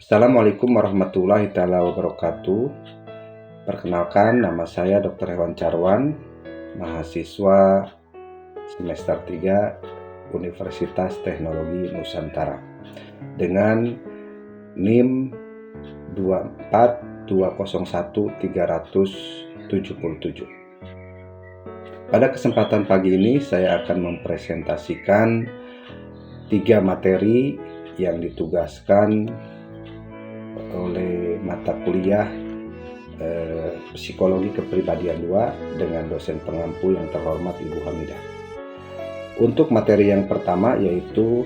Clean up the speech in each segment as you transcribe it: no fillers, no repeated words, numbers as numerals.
Assalamualaikum warahmatullahi wabarakatuh. Perkenalkan, nama saya Dr. Hewan Carwan, mahasiswa semester 3 Universitas Teknologi Nusantara dengan NIM 24201-377. Pada kesempatan pagi ini saya akan mempresentasikan 3 materi yang ditugaskan oleh mata kuliah Psikologi Kepribadian 2 dengan dosen pengampu yang terhormat Ibu Hamidah. Untuk materi yang pertama yaitu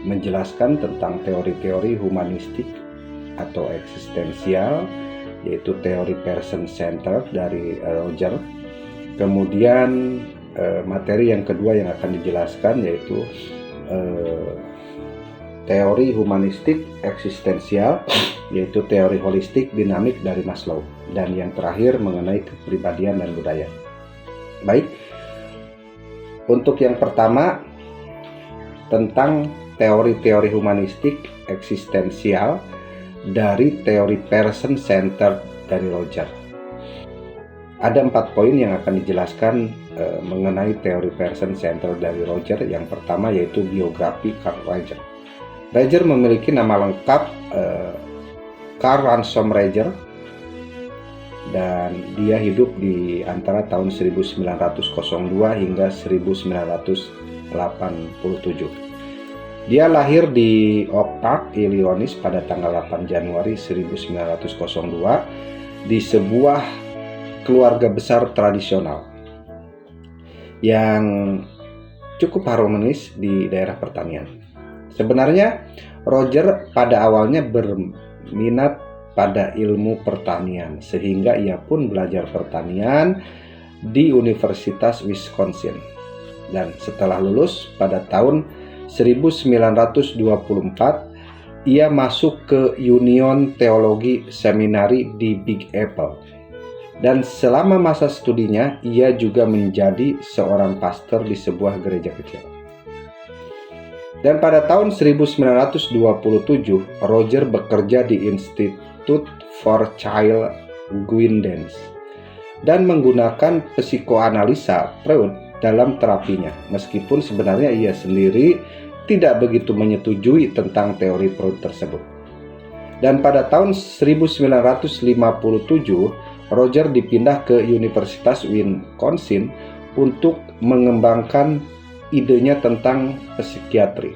menjelaskan tentang teori-teori humanistik atau eksistensial, yaitu teori person-centered dari Roger. Kemudian materi yang kedua yang akan dijelaskan yaitu teori humanistik eksistensial, yaitu teori holistik dinamik dari Maslow, dan yang terakhir mengenai kepribadian dan budaya. Baik, untuk yang pertama tentang teori-teori humanistik eksistensial dari teori person-centered dari Roger. Ada 4 poin yang akan dijelaskan mengenai teori person-centered dari Roger. Yang pertama yaitu biografi Carl Roger. Roger memiliki nama lengkap Carl Ransom Roger, dan dia hidup di antara tahun 1902 hingga 1987. Dia lahir di Oak Park, Illinois pada tanggal 8 Januari 1902 di sebuah keluarga besar tradisional yang cukup harmonis di daerah pertanian. Sebenarnya Roger pada awalnya berminat pada ilmu pertanian, sehingga ia pun belajar pertanian di Universitas Wisconsin. Dan setelah lulus pada tahun 1924, ia masuk ke Union Theology Seminary di Big Apple. Dan selama masa studinya, ia juga menjadi seorang pastor di sebuah gereja kecil. Dan pada tahun 1927, Roger bekerja di Institute for Child Guidance dan menggunakan psikoanalisa Freud dalam terapinya, meskipun sebenarnya ia sendiri tidak begitu menyetujui tentang teori Freud tersebut. Dan pada tahun 1957, Roger dipindah ke Universitas Wisconsin untuk mengembangkan idenya tentang psikiatri.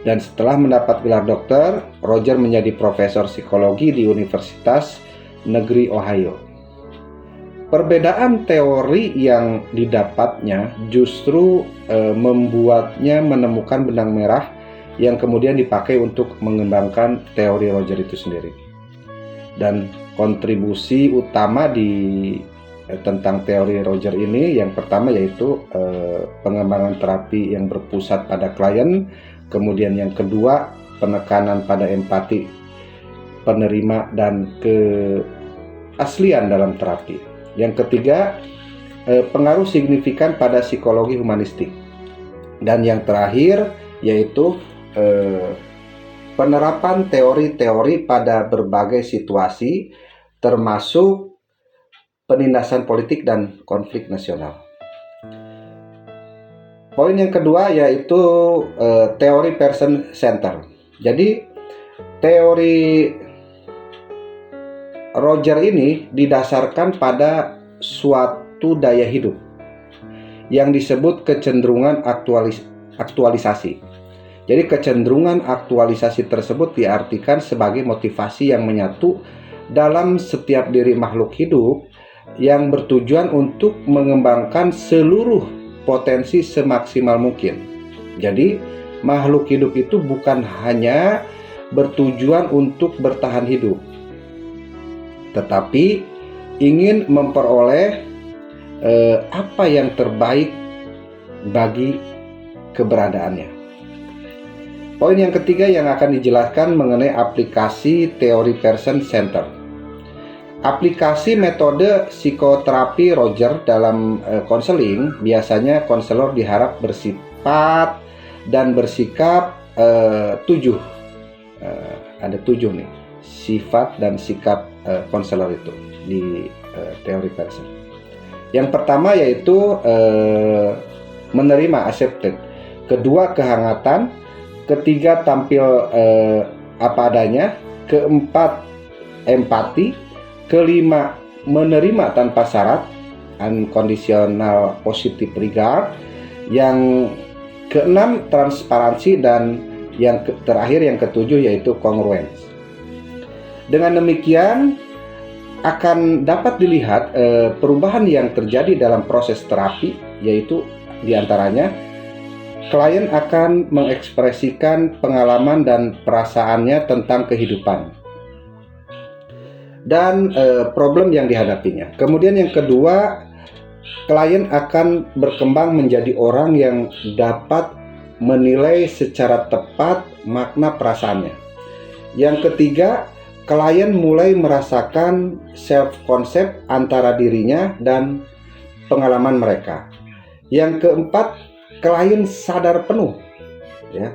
Dan setelah mendapat gelar dokter, Roger menjadi profesor psikologi di Universitas Negeri Ohio. Perbedaan teori yang didapatnya justru membuatnya menemukan benang merah yang kemudian dipakai untuk mengembangkan teori Roger itu sendiri. Dan kontribusi utama tentang teori Roger ini yang pertama yaitu pengembangan terapi yang berpusat pada klien, kemudian yang kedua penekanan pada empati penerima dan keaslian dalam terapi. Yang ketiga pengaruh signifikan pada psikologi humanistik, dan yang terakhir yaitu penerapan teori-teori pada berbagai situasi termasuk penindasan politik dan konflik nasional. Poin yang kedua yaitu teori person center. Jadi teori Roger ini didasarkan pada suatu daya hidup yang disebut kecenderungan aktualisasi. Jadi kecenderungan aktualisasi tersebut diartikan sebagai motivasi yang menyatu dalam setiap diri makhluk hidup yang bertujuan untuk mengembangkan seluruh potensi semaksimal mungkin. Jadi makhluk hidup itu bukan hanya bertujuan untuk bertahan hidup, tetapi ingin memperoleh apa yang terbaik bagi keberadaannya. Poin yang ketiga yang akan dijelaskan mengenai aplikasi teori person center. Aplikasi metode psikoterapi Roger dalam konseling, biasanya konselor diharap bersifat dan bersikap 7 ada 7 nih sifat dan sikap konselor itu di teori Pearson. Yang pertama yaitu menerima, accepted. Kedua, kehangatan. Ketiga, tampil apa adanya. Keempat, empati. Kelima, menerima tanpa syarat, unconditional positive regard. Yang keenam, transparansi. Dan yang terakhir, yang ketujuh, yaitu congruence. Dengan demikian akan dapat dilihat perubahan yang terjadi dalam proses terapi, yaitu diantaranya klien akan mengekspresikan pengalaman dan perasaannya tentang kehidupan dan problem yang dihadapinya. Kemudian yang kedua, klien akan berkembang menjadi orang yang dapat menilai secara tepat makna perasaannya. Yang ketiga, klien mulai merasakan self-concept antara dirinya dan pengalaman mereka. Yang keempat, klien sadar penuh ya,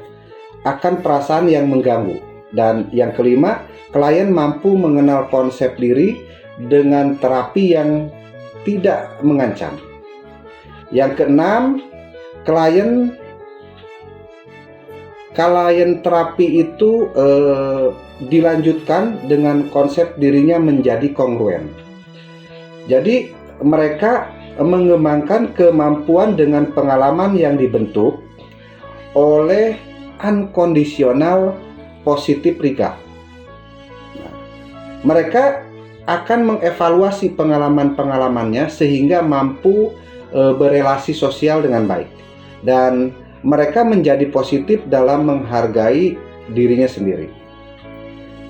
akan perasaan yang mengganggu. Dan yang kelima, klien mampu mengenal konsep diri dengan terapi yang tidak mengancam. Yang keenam, klien terapi itu dilanjutkan dengan konsep dirinya menjadi kongruen. Jadi mereka mengembangkan kemampuan dengan pengalaman yang dibentuk oleh unconditional positive regard. Mereka akan mengevaluasi pengalaman-pengalamannya sehingga mampu berelasi sosial dengan baik, dan mereka menjadi positif dalam menghargai dirinya sendiri.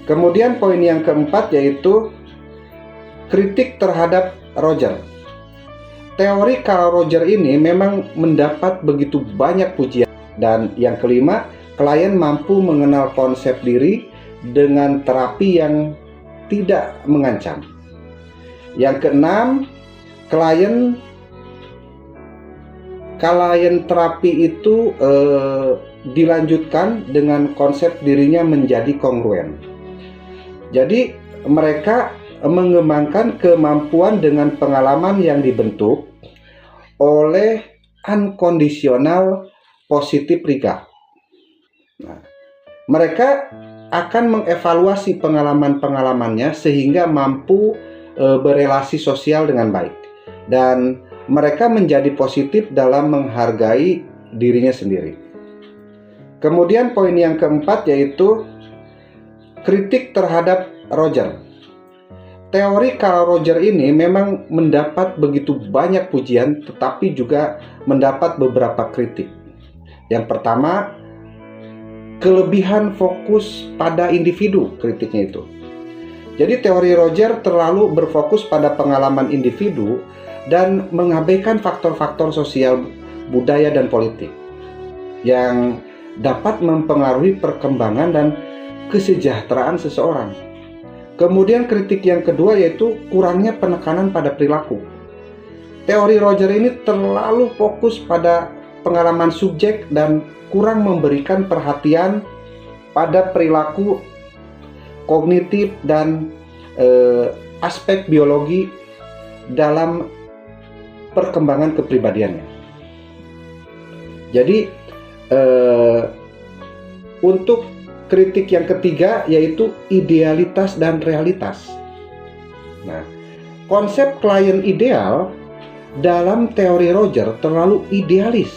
Kemudian poin yang keempat yaitu kritik terhadap Roger. Teori Carl Roger ini memang mendapat begitu banyak pujian. Dan yang kelima, klien mampu mengenal konsep diri dengan terapi yang tidak mengancam. Yang keenam, klien terapi itu dilanjutkan dengan konsep dirinya menjadi kongruen. Jadi mereka mengembangkan kemampuan dengan pengalaman yang dibentuk oleh unconditional positive regard. Mereka akan mengevaluasi pengalaman-pengalamannya sehingga mampu berelasi sosial dengan baik, dan mereka menjadi positif dalam menghargai dirinya sendiri. Kemudian poin yang keempat yaitu kritik terhadap Roger. Teori Carl Roger ini memang mendapat begitu banyak pujian, tetapi juga mendapat beberapa kritik. Yang pertama, kelebihan fokus pada individu, kritiknya itu. Jadi teori Roger terlalu berfokus pada pengalaman individu dan mengabaikan faktor-faktor sosial, budaya, dan politik yang dapat mempengaruhi perkembangan dan kesejahteraan seseorang. Kemudian kritik yang kedua yaitu kurangnya penekanan pada perilaku. Teori Roger ini terlalu fokus pada pengalaman subjek dan kurang memberikan perhatian pada perilaku kognitif dan aspek biologi dalam perkembangan kepribadiannya. Jadi untuk kritik yang ketiga yaitu idealitas dan realitas. Nah, konsep klien ideal dalam teori Roger terlalu idealis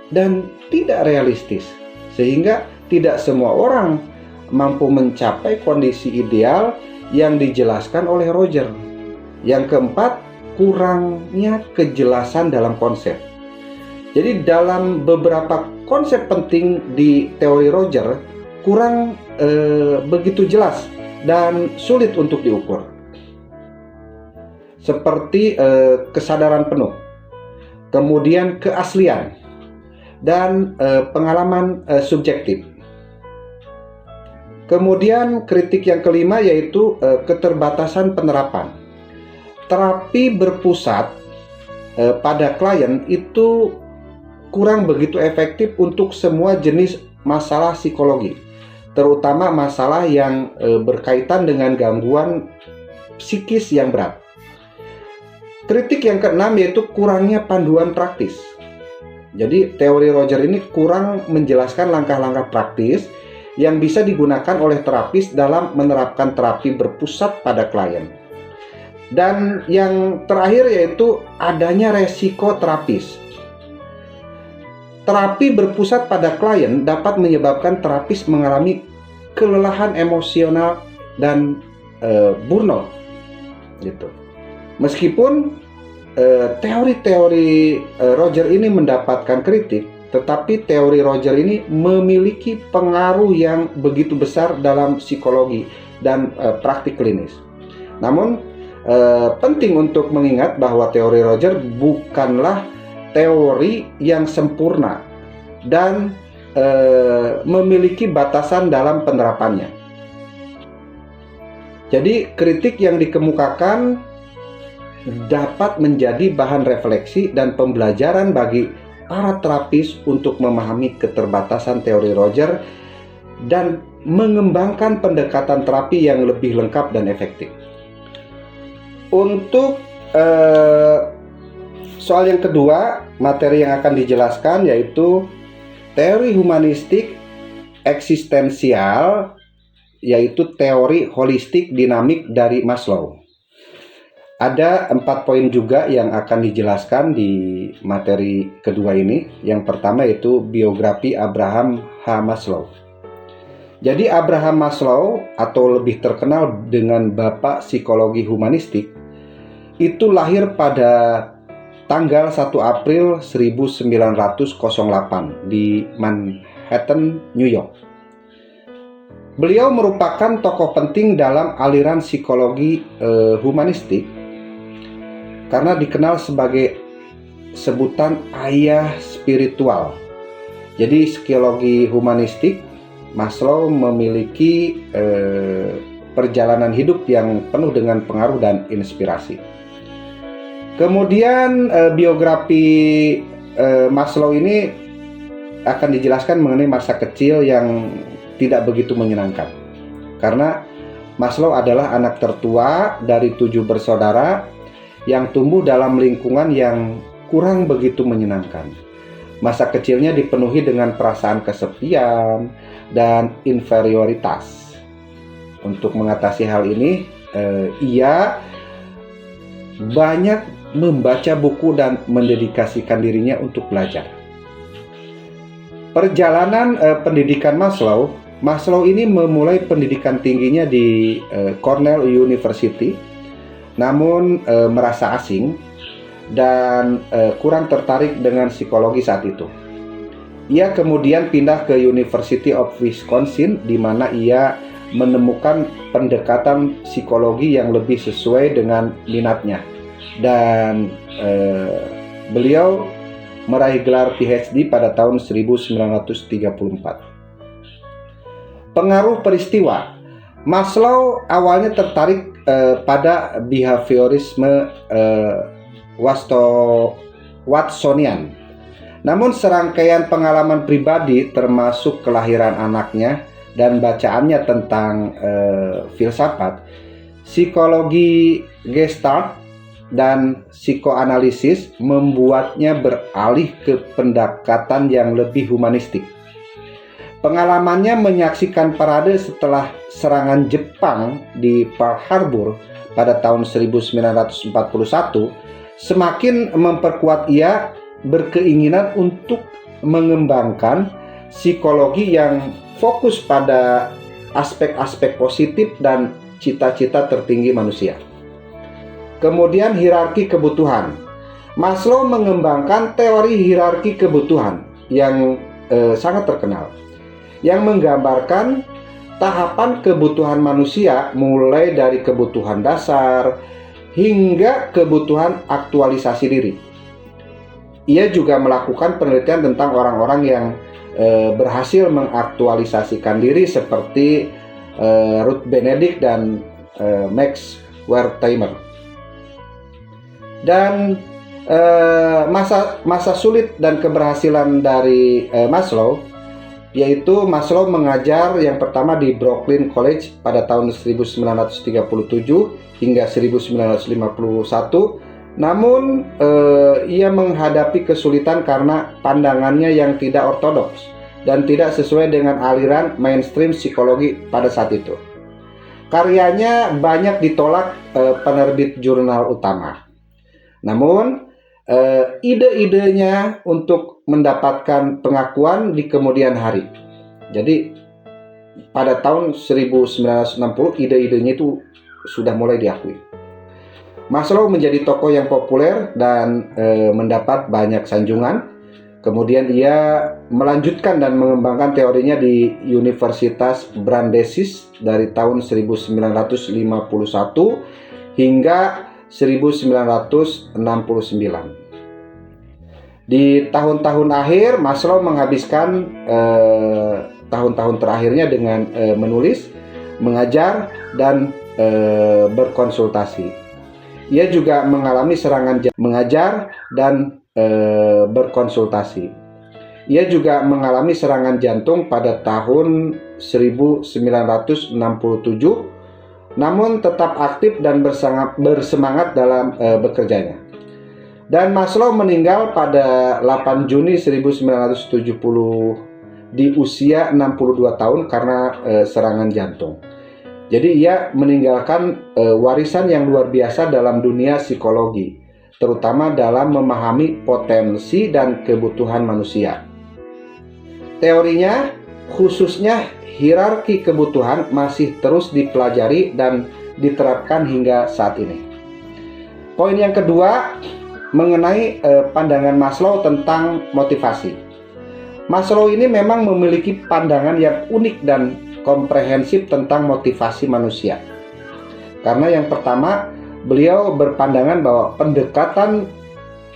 dan tidak realistis, sehingga tidak semua orang mampu mencapai kondisi ideal yang dijelaskan oleh Roger. Yang keempat, kurangnya kejelasan dalam konsep. Jadi dalam beberapa konsep penting di teori Roger kurang begitu jelas dan sulit untuk diukur, seperti kesadaran penuh, kemudian keaslian, dan pengalaman subjektif. Kemudian kritik yang kelima yaitu keterbatasan penerapan. Terapi berpusat pada klien itu kurang begitu efektif untuk semua jenis masalah psikologi, terutama masalah yang berkaitan dengan gangguan psikis yang berat. Kritik yang keenam yaitu kurangnya panduan praktis. Jadi teori Roger ini kurang menjelaskan langkah-langkah praktis yang bisa digunakan oleh terapis dalam menerapkan terapi berpusat pada klien. Dan yang terakhir yaitu adanya resiko terapis. Terapi berpusat pada klien dapat menyebabkan terapis mengalami kelelahan emosional dan burnout gitu. Meskipun teori-teori Roger ini mendapatkan kritik, tetapi teori Roger ini memiliki pengaruh yang begitu besar dalam psikologi dan praktik klinis. Namun penting untuk mengingat bahwa teori Roger bukanlah teori yang sempurna dan memiliki batasan dalam penerapannya. Jadi kritik yang dikemukakan dapat menjadi bahan refleksi dan pembelajaran bagi para terapis untuk memahami keterbatasan teori Roger dan mengembangkan pendekatan terapi yang lebih lengkap dan efektif. Untuk soal yang kedua, materi yang akan dijelaskan yaitu teori humanistik eksistensial, yaitu teori holistik dinamik dari Maslow. Ada 4 poin juga yang akan dijelaskan di materi kedua ini. Yang pertama yaitu biografi Abraham H. Maslow. Jadi Abraham Maslow atau lebih terkenal dengan Bapak Psikologi Humanistik itu lahir pada tanggal 1 April 1908 di Manhattan, New York. Beliau merupakan tokoh penting dalam aliran psikologi humanistik karena dikenal sebagai sebutan ayah spiritual. Jadi psikologi humanistik, Maslow memiliki perjalanan hidup yang penuh dengan pengaruh dan inspirasi. Kemudian biografi Maslow ini akan dijelaskan mengenai masa kecil yang tidak begitu menyenangkan. Karena Maslow adalah anak tertua dari 7 bersaudara yang tumbuh dalam lingkungan yang kurang begitu menyenangkan. Masa kecilnya dipenuhi dengan perasaan kesepian dan inferioritas. Untuk mengatasi hal ini, ia banyak membaca buku dan mendedikasikan dirinya untuk belajar. Perjalanan pendidikan Maslow ini memulai pendidikan tingginya di Cornell University, namun merasa asing dan kurang tertarik dengan psikologi saat itu. Ia kemudian pindah ke University of Wisconsin, di mana ia menemukan pendekatan psikologi yang lebih sesuai dengan minatnya, dan beliau meraih gelar PhD pada tahun 1934. Pengaruh peristiwa. Maslow awalnya tertarik pada behaviorisme Watsonian. Namun serangkaian pengalaman pribadi termasuk kelahiran anaknya dan bacaannya tentang filsafat, psikologi Gestalt dan psikoanalisis membuatnya beralih ke pendekatan yang lebih humanistik. Pengalamannya menyaksikan parade setelah serangan Jepang di Pearl Harbor pada tahun 1941 semakin memperkuat ia berkeinginan untuk mengembangkan psikologi yang fokus pada aspek-aspek positif dan cita-cita tertinggi manusia. Kemudian hierarki kebutuhan. Maslow mengembangkan teori hierarki kebutuhan yang sangat terkenal, yang menggambarkan tahapan kebutuhan manusia mulai dari kebutuhan dasar hingga kebutuhan aktualisasi diri. Ia juga melakukan penelitian tentang orang-orang yang berhasil mengaktualisasikan diri seperti Ruth Benedict dan Max Wertheimer. Dan masa sulit dan keberhasilan dari Maslow yaitu Maslow mengajar yang pertama di Brooklyn College pada tahun 1937 hingga 1951. Namun ia menghadapi kesulitan karena pandangannya yang tidak ortodoks dan tidak sesuai dengan aliran mainstream psikologi pada saat itu. Karyanya banyak ditolak penerbit jurnal utama. Namun ide-idenya untuk mendapatkan pengakuan di kemudian hari. Jadi pada tahun 1960 ide-idenya itu sudah mulai diakui. Maslow menjadi tokoh yang populer dan mendapat banyak sanjungan. Kemudian ia melanjutkan dan mengembangkan teorinya di Universitas Brandeis dari tahun 1951 hingga 1969. Di tahun-tahun akhir, Maslow menghabiskan tahun-tahun terakhirnya dengan menulis, mengajar, dan berkonsultasi. Ia juga mengalami serangan mengajar dan berkonsultasi. Ia juga mengalami serangan jantung pada tahun 1967, namun tetap aktif dan bersemangat dalam bekerjanya. Dan Maslow meninggal pada 8 Juni 1970 di usia 62 tahun karena serangan jantung. Jadi ia meninggalkan warisan yang luar biasa dalam dunia psikologi, terutama dalam memahami potensi dan kebutuhan manusia. Teorinya, khususnya hierarki kebutuhan, masih terus dipelajari dan diterapkan hingga saat ini. Poin yang kedua mengenai pandangan Maslow tentang motivasi. Maslow ini memang memiliki pandangan yang unik dan komprehensif tentang motivasi manusia. Karena yang pertama, beliau berpandangan bahwa pendekatan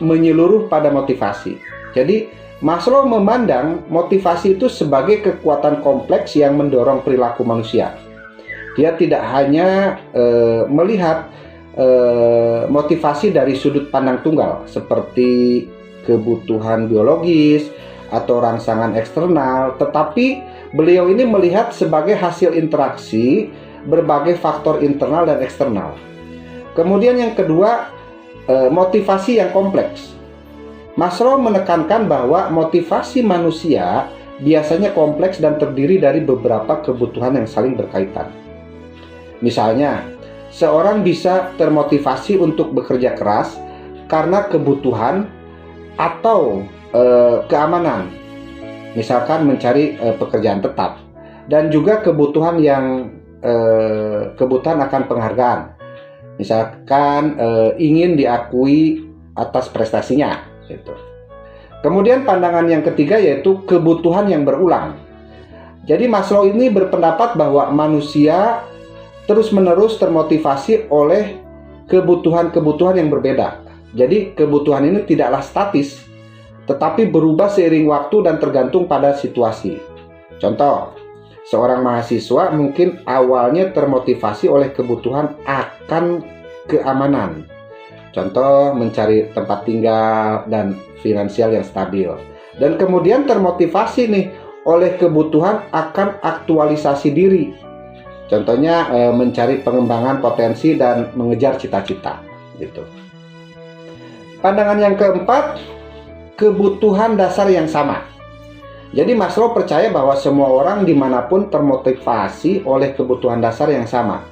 menyeluruh pada motivasi. Jadi, Maslow memandang motivasi itu sebagai kekuatan kompleks yang mendorong perilaku manusia. Dia tidak hanya melihat motivasi dari sudut pandang tunggal, seperti kebutuhan biologis atau rangsangan eksternal, tetapi beliau ini melihat sebagai hasil interaksi berbagai faktor internal dan eksternal. Kemudian yang kedua, motivasi yang kompleks. Maslow menekankan bahwa motivasi manusia biasanya kompleks dan terdiri dari beberapa kebutuhan yang saling berkaitan. Misalnya, seorang bisa termotivasi untuk bekerja keras karena kebutuhan atau keamanan, misalkan mencari pekerjaan tetap, dan juga kebutuhan akan penghargaan, misalkan ingin diakui atas prestasinya, gitu. Kemudian pandangan yang ketiga yaitu kebutuhan yang berulang. Jadi Maslow ini berpendapat bahwa manusia terus-menerus termotivasi oleh kebutuhan-kebutuhan yang berbeda. Jadi kebutuhan ini tidaklah statis, tetapi berubah seiring waktu dan tergantung pada situasi. Contoh, seorang mahasiswa mungkin awalnya termotivasi oleh kebutuhan akan keamanan. Contoh, mencari tempat tinggal dan finansial yang stabil. Dan kemudian termotivasi nih oleh kebutuhan akan aktualisasi diri. Contohnya mencari pengembangan potensi dan mengejar cita-cita, gitu. Pandangan yang keempat, kebutuhan dasar yang sama. Jadi Maslow percaya bahwa semua orang dimanapun termotivasi oleh kebutuhan dasar yang sama.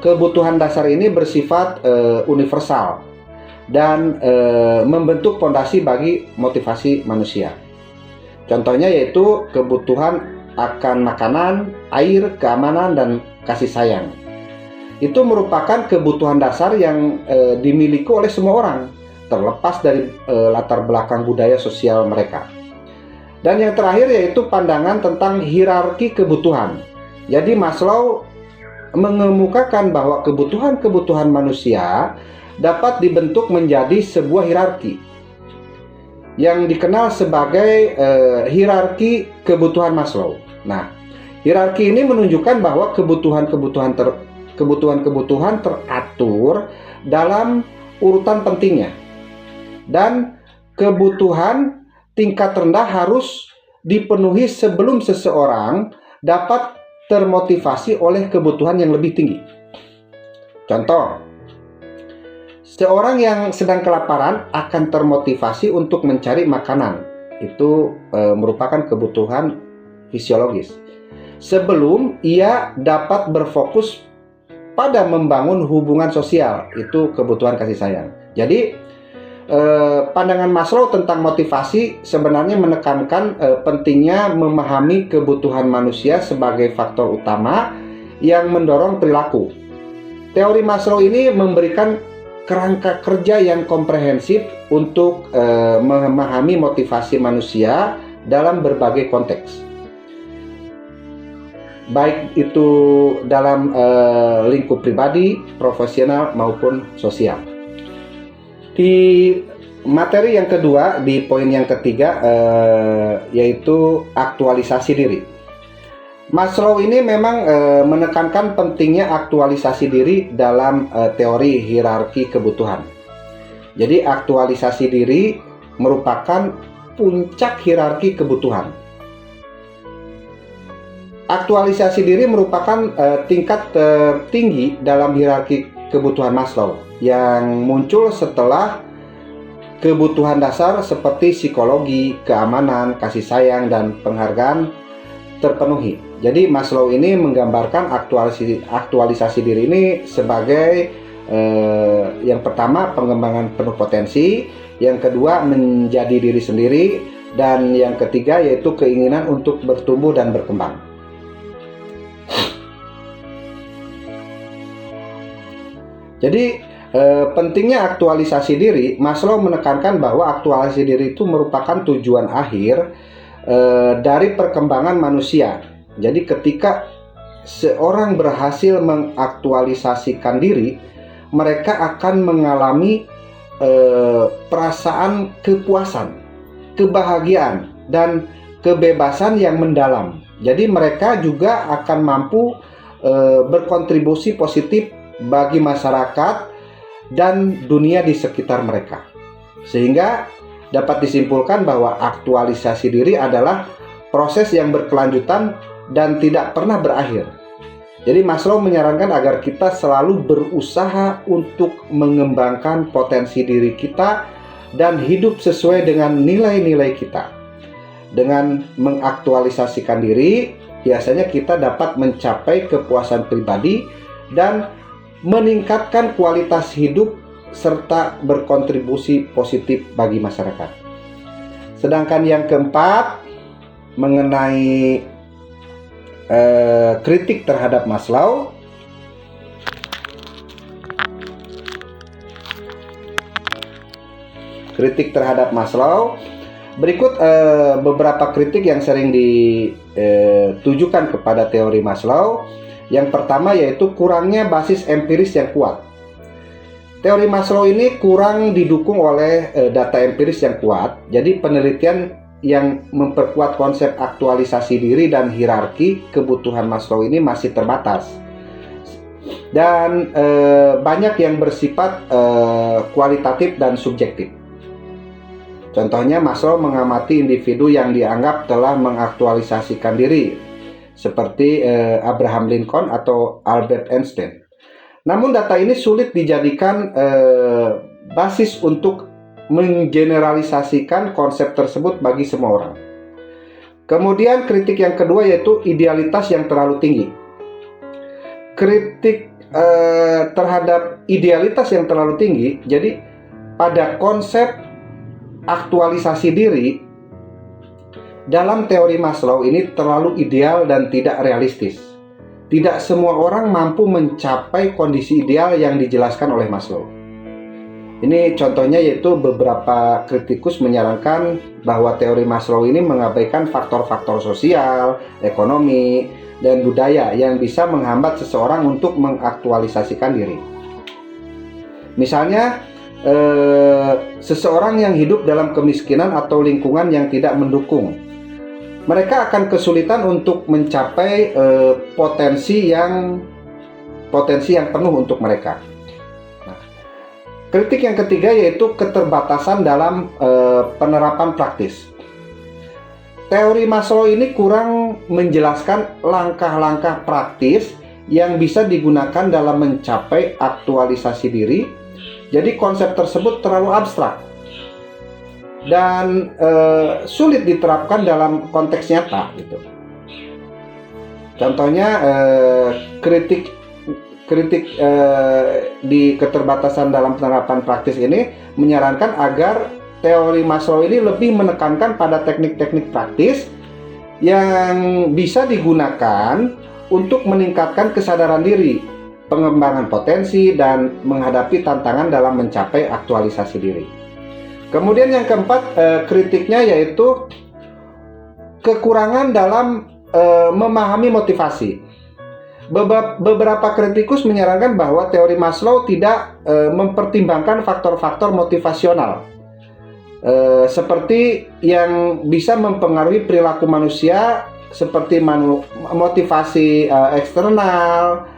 Kebutuhan dasar ini bersifat universal dan membentuk fondasi bagi motivasi manusia. Contohnya yaitu kebutuhan akan makanan, air, keamanan, dan kasih sayang. Itu merupakan kebutuhan dasar yang dimiliki oleh semua orang, terlepas dari latar belakang budaya sosial mereka. Dan yang terakhir yaitu pandangan tentang hierarki kebutuhan. Jadi Maslow mengemukakan bahwa kebutuhan-kebutuhan manusia dapat dibentuk menjadi sebuah hierarki yang dikenal sebagai hierarki kebutuhan Maslow. Nah, hierarki ini menunjukkan bahwa kebutuhan-kebutuhan teratur dalam urutan pentingnya. Dan kebutuhan tingkat rendah harus dipenuhi sebelum seseorang dapat termotivasi oleh kebutuhan yang lebih tinggi. Contoh, seorang yang sedang kelaparan akan termotivasi untuk mencari makanan. Itu merupakan kebutuhan fisiologis. Sebelum ia dapat berfokus pada membangun hubungan sosial, itu kebutuhan kasih sayang. Jadi, pandangan Maslow tentang motivasi sebenarnya menekankan pentingnya memahami kebutuhan manusia sebagai faktor utama yang mendorong perilaku. Teori Maslow ini memberikan kerangka kerja yang komprehensif untuk memahami motivasi manusia dalam berbagai konteks, baik itu dalam lingkup pribadi, profesional maupun sosial. Di materi yang kedua, di poin yang ketiga, yaitu aktualisasi diri. Maslow ini memang menekankan pentingnya aktualisasi diri dalam teori hierarki kebutuhan. Jadi aktualisasi diri merupakan puncak hierarki kebutuhan. Aktualisasi diri merupakan tingkat tertinggi dalam hierarki kebutuhan Maslow yang muncul setelah kebutuhan dasar seperti psikologi, keamanan, kasih sayang, dan penghargaan terpenuhi. Jadi Maslow ini menggambarkan aktualisasi diri ini sebagai yang pertama pengembangan penuh potensi, yang kedua menjadi diri sendiri, dan yang ketiga yaitu keinginan untuk bertumbuh dan berkembang. Jadi pentingnya aktualisasi diri, Maslow menekankan bahwa aktualisasi diri itu merupakan tujuan akhir dari perkembangan manusia. Jadi ketika seorang berhasil mengaktualisasikan diri, mereka akan mengalami perasaan kepuasan, kebahagiaan, dan kebebasan yang mendalam. Jadi mereka juga akan mampu berkontribusi positif bagi masyarakat dan dunia di sekitar mereka. Sehingga dapat disimpulkan bahwa aktualisasi diri adalah proses yang berkelanjutan dan tidak pernah berakhir. Jadi Maslow menyarankan agar kita selalu berusaha untuk mengembangkan potensi diri kita dan hidup sesuai dengan nilai-nilai kita. Dengan mengaktualisasikan diri, biasanya kita dapat mencapai kepuasan pribadi dan meningkatkan kualitas hidup serta berkontribusi positif bagi masyarakat. Sedangkan yang keempat, mengenai kritik terhadap Maslow. Kritik terhadap Maslow. Berikut beberapa kritik yang sering ditujukan kepada teori Maslow. Yang pertama yaitu kurangnya basis empiris yang kuat. Teori Maslow ini kurang didukung oleh data empiris yang kuat. Jadi penelitian yang memperkuat konsep aktualisasi diri dan hierarki kebutuhan Maslow ini masih terbatas. Dan banyak yang bersifat kualitatif dan subjektif. Contohnya Maslow mengamati individu yang dianggap telah mengaktualisasikan diri, seperti Abraham Lincoln atau Albert Einstein. Namun data ini sulit dijadikan basis untuk menggeneralisasikan konsep tersebut bagi semua orang. Kemudian kritik yang kedua yaitu idealitas yang terlalu tinggi. Kritik terhadap idealitas yang terlalu tinggi, jadi pada konsep aktualisasi diri dalam teori Maslow ini terlalu ideal dan tidak realistis. Tidak semua orang mampu mencapai kondisi ideal yang dijelaskan oleh Maslow. Ini contohnya yaitu beberapa kritikus menyarankan bahwa teori Maslow ini mengabaikan faktor-faktor sosial, ekonomi, dan budaya yang bisa menghambat seseorang untuk mengaktualisasikan diri. Misalnya, seseorang yang hidup dalam kemiskinan atau lingkungan yang tidak mendukung, mereka akan kesulitan untuk mencapai potensi yang penuh untuk mereka. Kritik yang ketiga yaitu keterbatasan dalam penerapan praktis. teori Maslow ini kurang menjelaskan langkah-langkah praktis yang bisa digunakan dalam mencapai aktualisasi diri. Jadi konsep tersebut terlalu abstrak dan sulit diterapkan dalam konteks nyata gitu. Contohnya kritik di keterbatasan dalam penerapan praktis ini menyarankan agar teori Maslow ini lebih menekankan pada teknik-teknik praktis yang bisa digunakan untuk meningkatkan kesadaran diri, pengembangan potensi, dan menghadapi tantangan dalam mencapai aktualisasi diri. Kemudian yang keempat, kritiknya yaitu kekurangan dalam memahami motivasi. Beberapa kritikus menyarankan bahwa teori Maslow tidak mempertimbangkan faktor-faktor motivasional seperti yang bisa mempengaruhi perilaku manusia, seperti motivasi eksternal,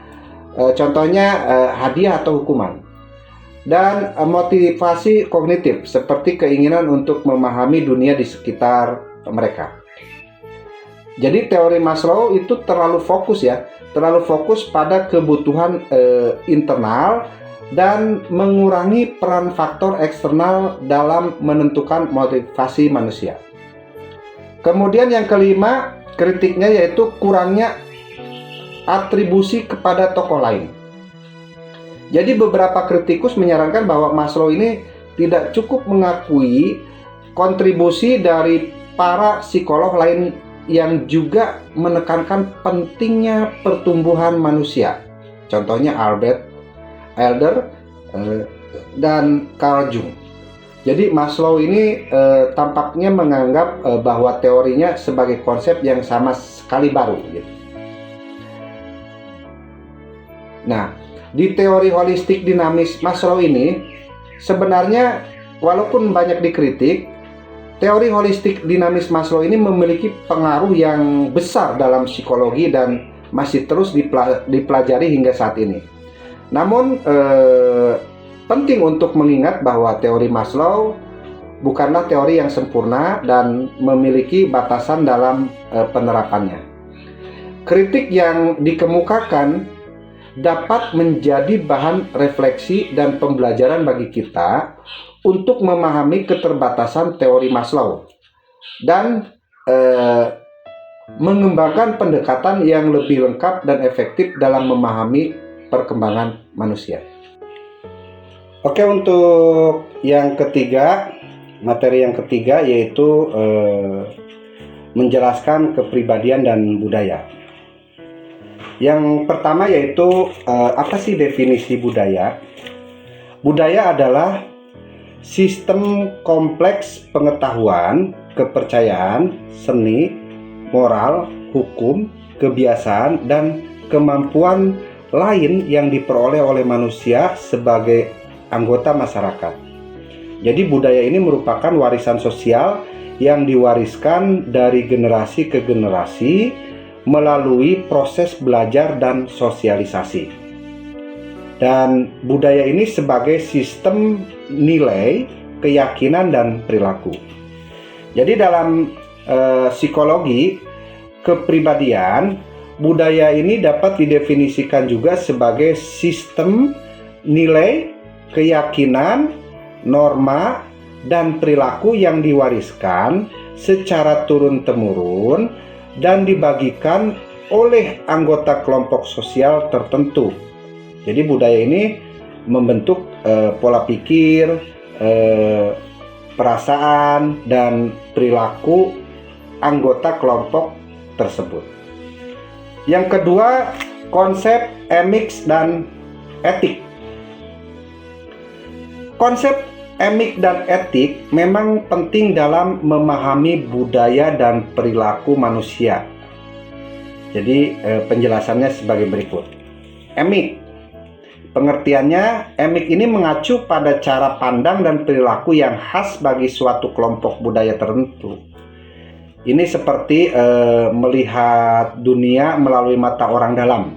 contohnya hadiah atau hukuman, dan motivasi kognitif seperti keinginan untuk memahami dunia di sekitar mereka. Jadi teori Maslow itu terlalu fokus pada kebutuhan internal dan mengurangi peran faktor eksternal dalam menentukan motivasi manusia. Kemudian yang kelima, kritiknya yaitu kurangnya atribusi kepada tokoh lain. Jadi beberapa kritikus menyarankan bahwa Maslow ini tidak cukup mengakui kontribusi dari para psikolog lain yang juga menekankan pentingnya pertumbuhan manusia. Contohnya Albert Elder dan Carl Jung. Jadi Maslow ini tampaknya menganggap bahwa teorinya sebagai konsep yang sama sekali baru gitu. Nah, di teori holistik dinamis Maslow ini sebenarnya walaupun banyak dikritik, teori holistik dinamis Maslow ini memiliki pengaruh yang besar dalam psikologi dan masih terus dipelajari hingga saat ini. Namun penting untuk mengingat bahwa teori Maslow bukanlah teori yang sempurna dan memiliki batasan dalam penerapannya. Kritik yang dikemukakan dapat menjadi bahan refleksi dan pembelajaran bagi kita untuk memahami keterbatasan teori Maslow dan mengembangkan pendekatan yang lebih lengkap dan efektif dalam memahami perkembangan manusia. Oke, untuk yang ketiga, materi yang ketiga yaitu menjelaskan kepribadian dan budaya. Yang pertama yaitu apa sih definisi budaya? Budaya adalah sistem kompleks pengetahuan, kepercayaan, seni, moral, hukum, kebiasaan, dan kemampuan lain yang diperoleh oleh manusia sebagai anggota masyarakat. Jadi budaya ini merupakan warisan sosial yang diwariskan dari generasi ke generasi melalui proses belajar dan sosialisasi. Dan budaya ini sebagai sistem nilai, keyakinan, dan perilaku. Jadi dalam psikologi kepribadian, budaya ini dapat didefinisikan juga sebagai sistem nilai, keyakinan, norma, dan perilaku yang diwariskan secara turun-temurun dan dibagikan oleh anggota kelompok sosial tertentu. Jadi budaya ini membentuk pola pikir, perasaan, dan perilaku anggota kelompok tersebut. Yang kedua, konsep emiks dan etik. Konsep emik dan etik memang penting dalam memahami budaya dan perilaku manusia. Jadi penjelasannya sebagai berikut. Emik, pengertiannya, emik ini mengacu pada cara pandang dan perilaku yang khas bagi suatu kelompok budaya tertentu. Ini seperti melihat dunia melalui mata orang dalam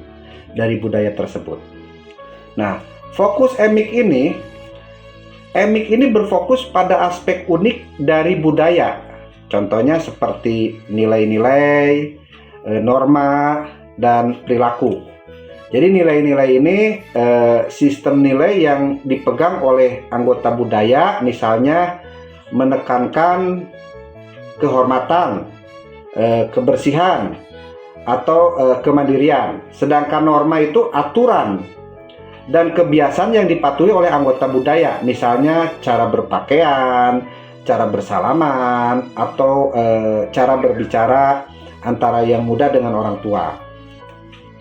dari budaya tersebut. Nah, fokus emik ini berfokus pada aspek unik dari budaya Contohnya seperti nilai-nilai, norma, dan perilaku. Jadi nilai-nilai ini sistem nilai yang dipegang oleh anggota budaya, misalnya menekankan kehormatan, kebersihan, atau kemandirian. Sedangkan norma itu aturan dan kebiasaan yang dipatuhi oleh anggota budaya, misalnya cara berpakaian, cara bersalaman, atau cara berbicara antara yang muda dengan orang tua.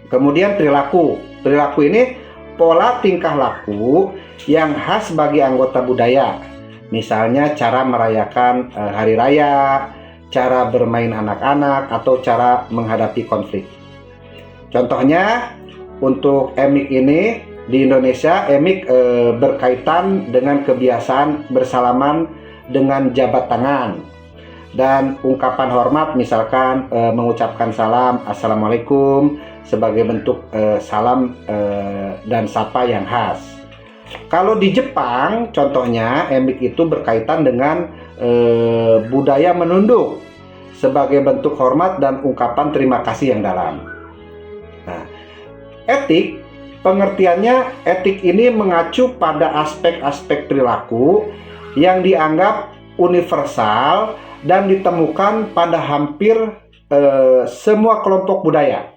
Kemudian perilaku. Perilaku ini pola tingkah laku yang khas bagi anggota budaya. Misalnya cara merayakan hari raya, cara bermain anak-anak, atau cara menghadapi konflik. Contohnya untuk EMIK ini di Indonesia, EMIK berkaitan dengan kebiasaan bersalaman dengan jabat tangan dan ungkapan hormat, misalkan mengucapkan salam assalamualaikum sebagai bentuk salam dan sapa yang khas. Kalau di Jepang contohnya EMIK itu berkaitan dengan budaya menunduk sebagai bentuk hormat dan ungkapan terima kasih yang dalam. Nah, etik, pengertiannya, etik ini mengacu pada aspek-aspek perilaku yang dianggap universal dan ditemukan pada hampir semua kelompok budaya.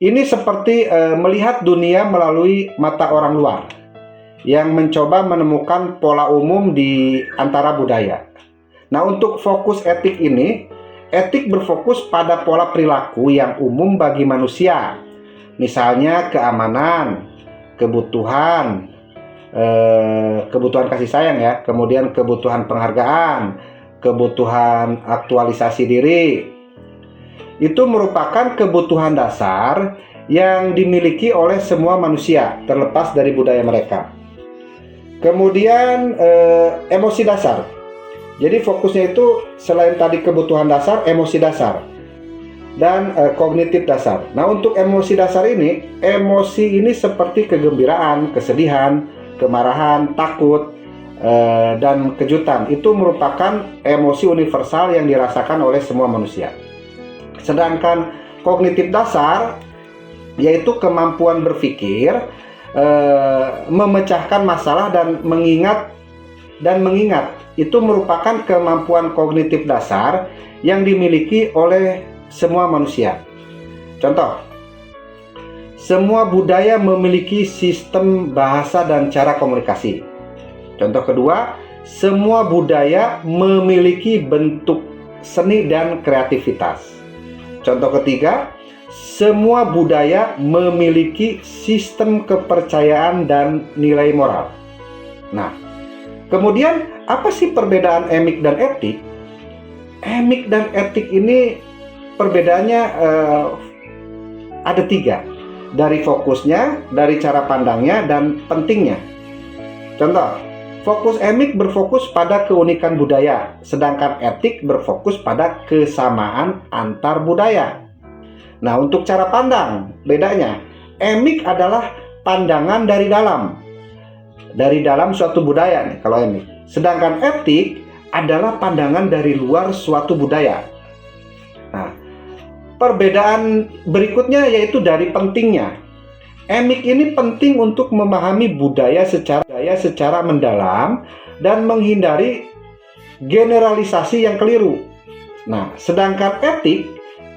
Ini seperti melihat dunia melalui mata orang luar yang mencoba menemukan pola umum di antara budaya. Nah, untuk fokus etik ini, etik berfokus pada pola perilaku yang umum bagi manusia. Misalnya keamanan, kebutuhan kasih sayang ya, kemudian kebutuhan penghargaan, kebutuhan aktualisasi diri. Itu merupakan kebutuhan dasar yang dimiliki oleh semua manusia, terlepas dari budaya mereka. Kemudian emosi dasar. Jadi fokusnya itu selain tadi kebutuhan dasar, emosi dasar dan kognitif dasar. Nah, untuk emosi dasar ini, emosi ini seperti kegembiraan, kesedihan, kemarahan, takut, dan kejutan. Itu merupakan emosi universal yang dirasakan oleh semua manusia. Sedangkan kognitif dasar yaitu kemampuan berpikir, memecahkan masalah dan mengingat. Itu merupakan kemampuan kognitif dasar yang dimiliki oleh semua manusia. Contoh, semua budaya memiliki sistem bahasa dan cara komunikasi. Contoh kedua, semua budaya memiliki bentuk seni dan kreativitas. Contoh ketiga, semua budaya memiliki sistem kepercayaan dan nilai moral. Nah, kemudian apa sih perbedaan EMIK dan etik? EMIK dan etik ini perbedaannya ada 3. Dari fokusnya, dari cara pandangnya, dan pentingnya. Contoh, fokus EMIK berfokus pada keunikan budaya, sedangkan etik berfokus pada kesamaan antar budaya. Nah, untuk cara pandang, bedanya, EMIK adalah pandangan dari dalam suatu budaya nih kalau EMIK. Sedangkan etik adalah pandangan dari luar suatu budaya. Nah, perbedaan berikutnya yaitu dari pentingnya. EMIK ini penting untuk memahami budaya secara mendalam dan menghindari generalisasi yang keliru. Nah, sedangkan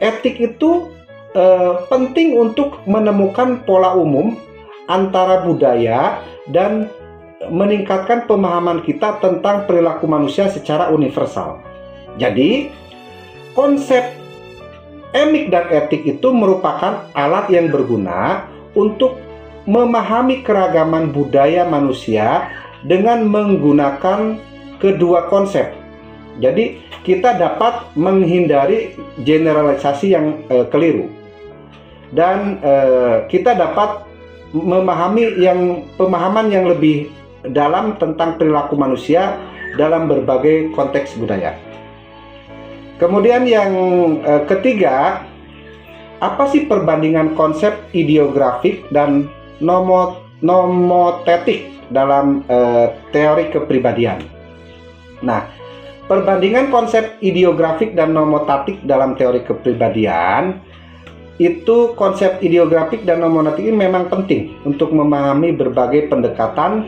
etik itu penting untuk menemukan pola umum antara budaya dan meningkatkan pemahaman kita tentang perilaku manusia secara universal. Jadi, konsep EMIK dan etik itu merupakan alat yang berguna untuk memahami keragaman budaya manusia dengan menggunakan kedua konsep. Jadi, kita dapat menghindari generalisasi yang keliru. Dan kita dapat memahami pemahaman yang lebih dalam tentang perilaku manusia dalam berbagai konteks budaya. Kemudian yang ketiga, apa sih perbandingan konsep ideografik dan nomotetik dalam teori kepribadian? Nah, Perbandingan konsep ideografik dan nomotatik dalam teori kepribadian, itu konsep ideografik dan nomotatik ini memang penting untuk memahami berbagai pendekatan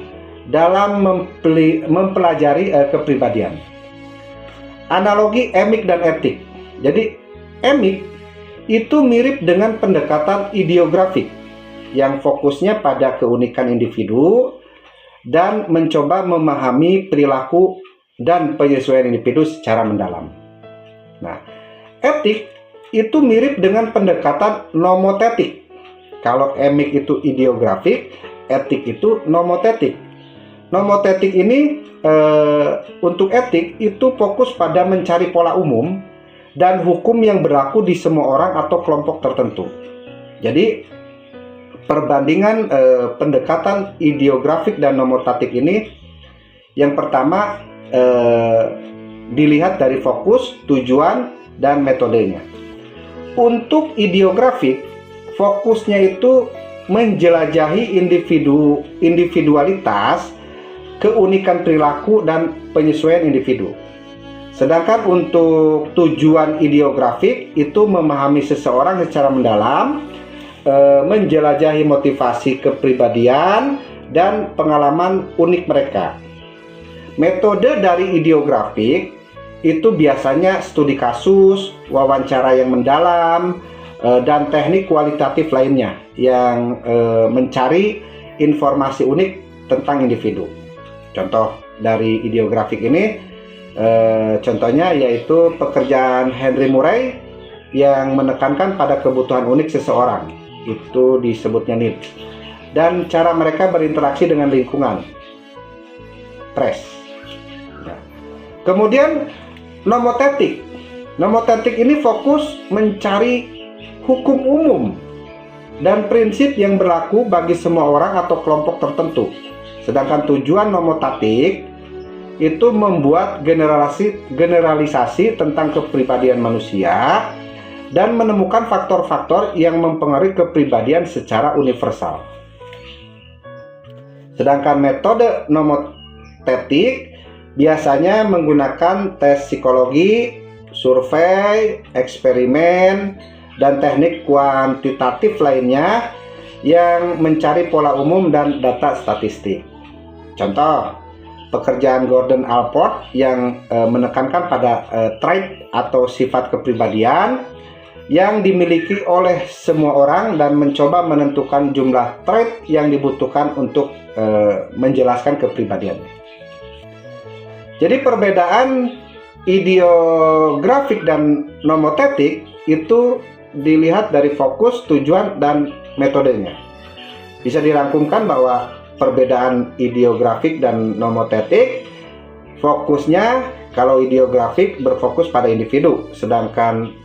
dalam mempelajari kepribadian. Analogi emik dan etik. Jadi emik itu mirip dengan pendekatan ideografik yang fokusnya pada keunikan individu dan mencoba memahami perilaku dan penyesuaian individu secara mendalam. Nah, etik itu mirip dengan pendekatan nomotetik. Kalau emik itu ideografik, etik itu nomotetik. Nomotetik ini untuk etik itu fokus pada mencari pola umum dan hukum yang berlaku di semua orang atau kelompok tertentu. Jadi perbandingan pendekatan ideografik dan nomotatik ini, yang pertama dilihat dari fokus, tujuan, dan metodenya. Untuk ideografik, fokusnya itu menjelajahi individualitas, keunikan perilaku, dan penyesuaian individu. Sedangkan untuk tujuan ideografik itu memahami seseorang secara mendalam, menjelajahi motivasi kepribadian dan pengalaman unik mereka. Metode dari ideografik itu biasanya studi kasus, wawancara yang mendalam, dan teknik kualitatif lainnya yang mencari informasi unik tentang individu. Contoh dari ideografik ini, contohnya yaitu pekerjaan Henry Murray yang menekankan pada kebutuhan unik seseorang, itu disebutnya needs, dan cara mereka berinteraksi dengan lingkungan, press. Kemudian nomotetik. Nomotetik ini fokus mencari hukum umum dan prinsip yang berlaku bagi semua orang atau kelompok tertentu. Sedangkan tujuan nomotatik itu membuat generalisasi tentang kepribadian manusia dan menemukan faktor-faktor yang mempengaruhi kepribadian secara universal. Sedangkan metode nomotetik biasanya menggunakan tes psikologi, survei, eksperimen, dan teknik kuantitatif lainnya yang mencari pola umum dan data statistik. Contoh, pekerjaan Gordon Allport yang menekankan pada trait atau sifat kepribadian yang dimiliki oleh semua orang dan mencoba menentukan jumlah trait yang dibutuhkan untuk menjelaskan kepribadian. Jadi perbedaan ideografik dan nomotetik itu dilihat dari fokus, tujuan, dan metodenya. Bisa dirangkumkan bahwa perbedaan ideografik dan nomotetik, fokusnya kalau ideografik berfokus pada individu, sedangkan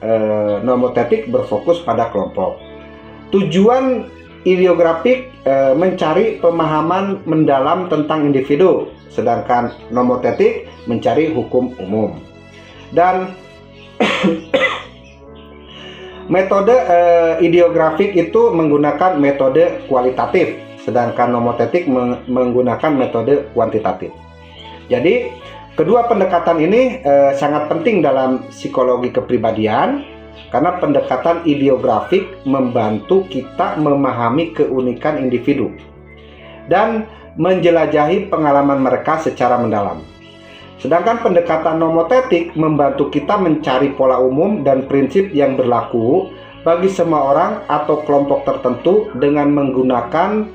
nomotetik berfokus pada kelompok. Tujuan ideografik mencari pemahaman mendalam tentang individu, sedangkan nomotetik mencari hukum umum. Dan metode ideografik itu menggunakan metode kualitatif, sedangkan nomotetik menggunakan metode kuantitatif. Jadi kedua pendekatan ini sangat penting dalam psikologi kepribadian, karena pendekatan ideografik membantu kita memahami keunikan individu dan menjelajahi pengalaman mereka secara mendalam. Sedangkan pendekatan nomotetik membantu kita mencari pola umum dan prinsip yang berlaku bagi semua orang atau kelompok tertentu. Dengan menggunakan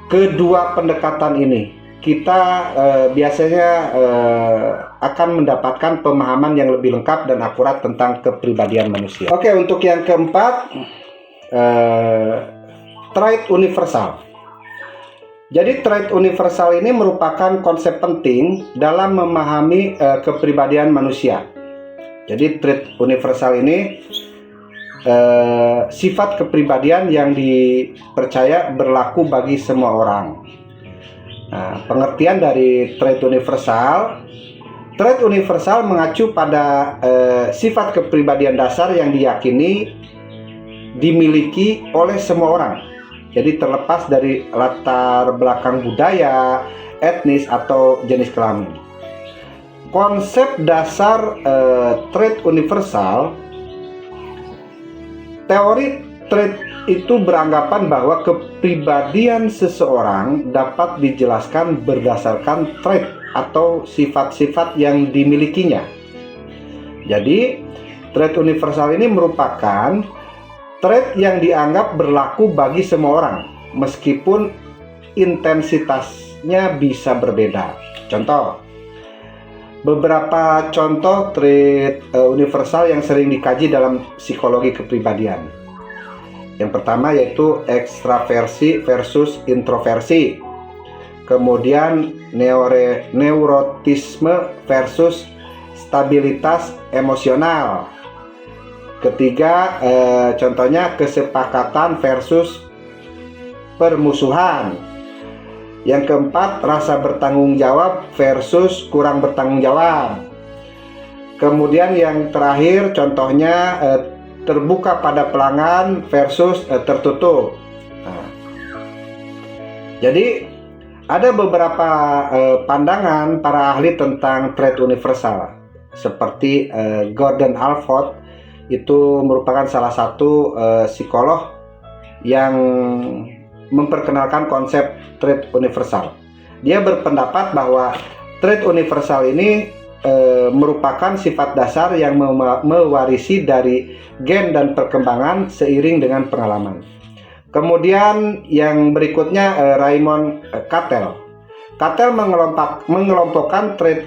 kedua pendekatan ini, kita biasanya akan mendapatkan pemahaman yang lebih lengkap dan akurat tentang kepribadian manusia. Oke, untuk yang keempat, trait universal. Jadi trait universal ini merupakan konsep penting dalam memahami kepribadian manusia. Jadi trait universal ini sifat kepribadian yang dipercaya berlaku bagi semua orang. Nah, pengertian dari trait universal mengacu pada sifat kepribadian dasar yang diyakini dimiliki oleh semua orang. Jadi terlepas dari latar belakang budaya, etnis, atau jenis kelamin. konsep dasar trait universal, teori trait itu beranggapan bahwa kepribadian seseorang dapat dijelaskan berdasarkan trait atau sifat-sifat yang dimilikinya. Jadi, trait universal ini merupakan trait yang dianggap berlaku bagi semua orang, meskipun intensitasnya bisa berbeda. Contoh, beberapa contoh trait universal yang sering dikaji dalam psikologi kepribadian. Yang pertama yaitu ekstraversi versus introversi. Kemudian neurotisme versus stabilitas emosional. Ketiga, contohnya kesepakatan versus permusuhan. Yang keempat, rasa bertanggung jawab versus kurang bertanggung jawab. Kemudian yang terakhir, contohnya terbuka pada pelanggan versus tertutup. Nah, jadi ada beberapa pandangan para ahli tentang trait universal, seperti Gordon Allport, itu merupakan salah satu psikolog yang memperkenalkan konsep trait universal. Dia berpendapat bahwa trait universal ini merupakan sifat dasar yang mewarisi dari gen dan perkembangan seiring dengan pengalaman. Kemudian yang berikutnya Raymond Cattell. Cattell mengelompokkan trait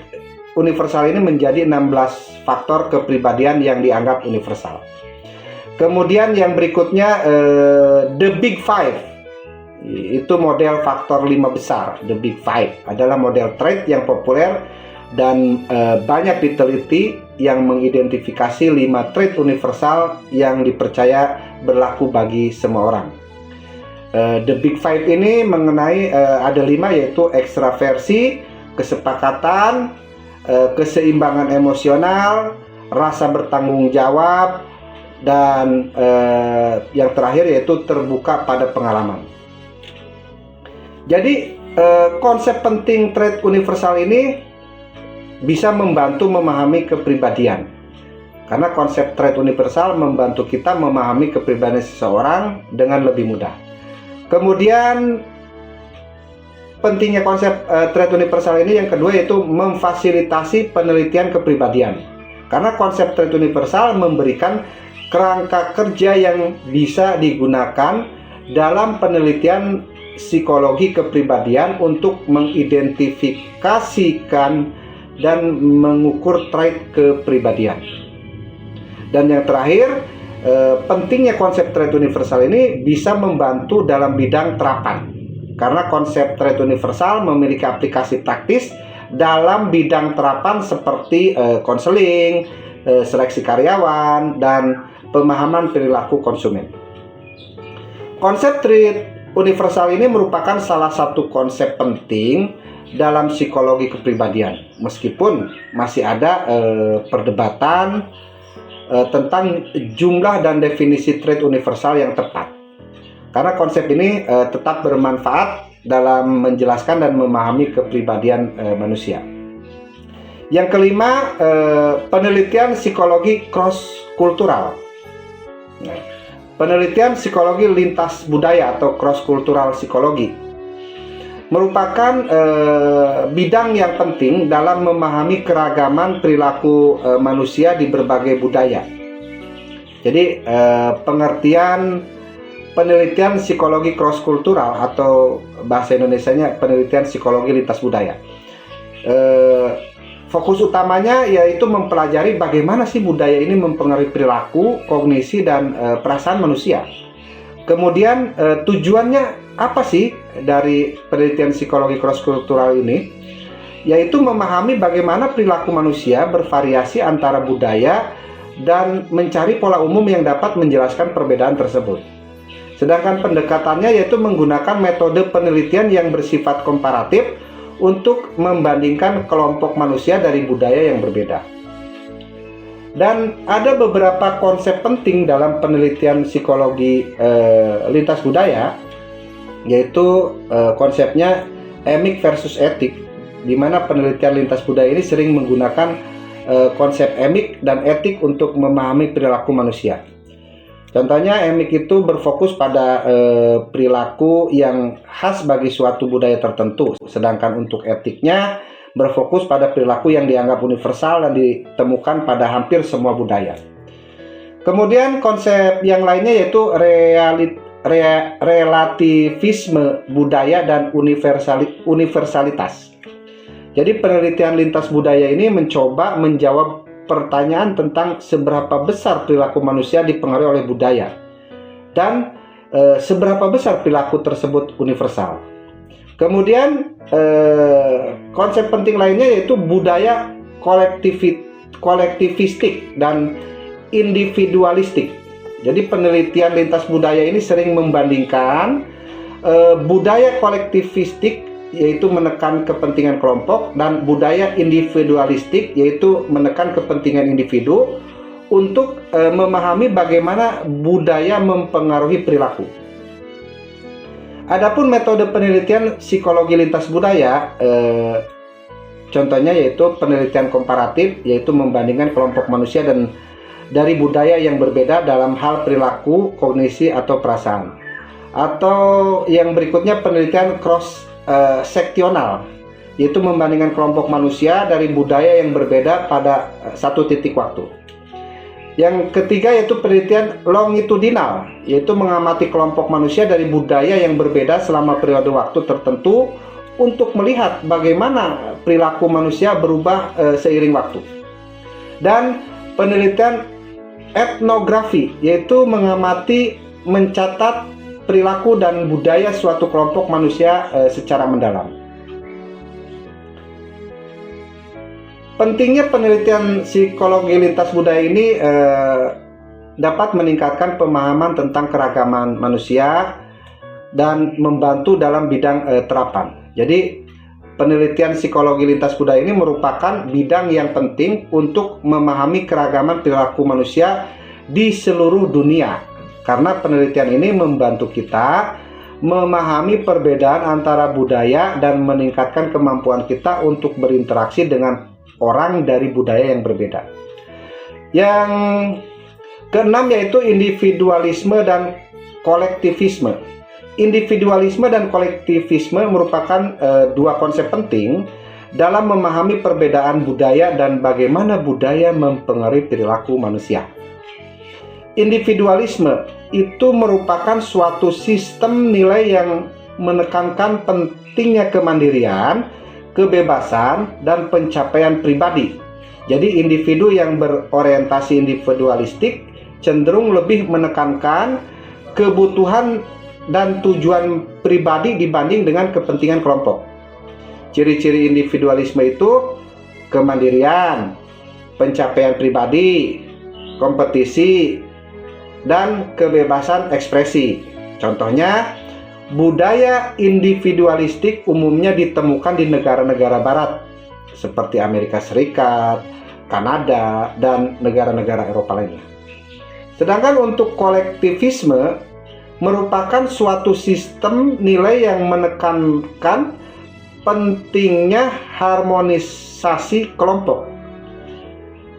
universal ini menjadi 16 faktor kepribadian yang dianggap universal. Kemudian yang berikutnya The Big Five. Itu model faktor 5 besar. The Big Five adalah model trait yang populer dan banyak diteliti yang mengidentifikasi 5 trait universal yang dipercaya berlaku bagi semua orang. The Big Five ini mengenai ada 5, yaitu ekstraversi, kesepakatan, keseimbangan emosional, rasa bertanggung jawab, dan yang terakhir yaitu terbuka pada pengalaman. Jadi konsep penting trait universal ini bisa membantu memahami kepribadian, karena konsep trait universal membantu kita memahami kepribadian seseorang dengan lebih mudah. Kemudian pentingnya konsep trait universal ini yang kedua yaitu memfasilitasi penelitian kepribadian, karena konsep trait universal memberikan kerangka kerja yang bisa digunakan dalam penelitian psikologi kepribadian untuk mengidentifikasikan dan mengukur trait kepribadian. Dan yang terakhir, pentingnya konsep trait universal ini bisa membantu dalam bidang terapan, karena konsep trait universal memiliki aplikasi praktis dalam bidang terapan seperti konseling, seleksi karyawan, dan pemahaman perilaku konsumen. Konsep trait universal ini merupakan salah satu konsep penting dalam psikologi kepribadian, meskipun masih ada perdebatan tentang jumlah dan definisi trait universal yang tepat. Karena konsep ini tetap bermanfaat dalam menjelaskan dan memahami kepribadian manusia. Yang kelima, penelitian psikologi cross-kultural. Penelitian psikologi lintas budaya atau cross-kultural psikologi merupakan bidang yang penting dalam memahami keragaman perilaku manusia di berbagai budaya. Jadi pengertian penelitian psikologi cross-kultural atau bahasa Indonesianya penelitian psikologi lintas budaya. Fokus utamanya yaitu mempelajari bagaimana sih budaya ini mempengaruhi perilaku, kognisi, dan perasaan manusia. Kemudian tujuannya apa sih dari penelitian psikologi cross-kultural ini? Yaitu memahami bagaimana perilaku manusia bervariasi antara budaya dan mencari pola umum yang dapat menjelaskan perbedaan tersebut. Sedangkan pendekatannya yaitu menggunakan metode penelitian yang bersifat komparatif untuk membandingkan kelompok manusia dari budaya yang berbeda. Dan ada beberapa konsep penting dalam penelitian psikologi lintas budaya, yaitu konsepnya emik versus etik. di mana penelitian lintas budaya ini sering menggunakan konsep emik dan etik untuk memahami perilaku manusia. Contohnya, emik itu berfokus pada perilaku yang khas bagi suatu budaya tertentu, sedangkan untuk etiknya berfokus pada perilaku yang dianggap universal dan ditemukan pada hampir semua budaya. Kemudian konsep yang lainnya yaitu relativisme budaya dan universalitas. Jadi penelitian lintas budaya ini mencoba menjawab pertanyaan tentang seberapa besar perilaku manusia dipengaruhi oleh budaya dan seberapa besar perilaku tersebut universal. Kemudian konsep penting lainnya yaitu budaya kolektivistik dan individualistik. Jadi penelitian lintas budaya ini sering membandingkan budaya kolektivistik, yaitu menekan kepentingan kelompok, dan budaya individualistik, yaitu menekan kepentingan individu, untuk memahami bagaimana budaya mempengaruhi perilaku. Adapun metode penelitian psikologi lintas budaya, contohnya yaitu penelitian komparatif, yaitu membandingkan kelompok manusia dan dari budaya yang berbeda dalam hal perilaku, kognisi, atau perasaan. Atau yang berikutnya penelitian cross seksional, yaitu membandingkan kelompok manusia dari budaya yang berbeda pada satu titik waktu. Yang ketiga yaitu penelitian longitudinal, yaitu mengamati kelompok manusia dari budaya yang berbeda selama periode waktu tertentu untuk melihat bagaimana perilaku manusia berubah seiring waktu. Dan penelitian etnografi, yaitu mengamati, mencatat perilaku dan budaya suatu kelompok manusia secara mendalam. Pentingnya penelitian psikologi lintas budaya ini dapat meningkatkan pemahaman tentang keragaman manusia dan membantu dalam bidang terapan. Jadi penelitian psikologi lintas budaya ini merupakan bidang yang penting untuk memahami keragaman perilaku manusia di seluruh dunia. Karena penelitian ini membantu kita memahami perbedaan antara budaya dan meningkatkan kemampuan kita untuk berinteraksi dengan orang dari budaya yang berbeda. Yang keenam yaitu individualisme dan kolektivisme. Individualisme dan kolektivisme merupakan dua konsep penting dalam memahami perbedaan budaya dan bagaimana budaya mempengaruhi perilaku manusia. Individualisme itu merupakan suatu sistem nilai yang menekankan pentingnya kemandirian, kebebasan, dan pencapaian pribadi. Jadi individu yang berorientasi individualistik cenderung lebih menekankan kebutuhan dan tujuan pribadi dibanding dengan kepentingan kelompok. Ciri-ciri individualisme itu kemandirian, pencapaian pribadi, kompetisi, dan kebebasan ekspresi. Contohnya, budaya individualistik umumnya ditemukan di negara-negara barat seperti Amerika Serikat, Kanada, dan negara-negara Eropa lainnya. Sedangkan untuk kolektivisme merupakan suatu sistem nilai yang menekankan pentingnya harmonisasi kelompok,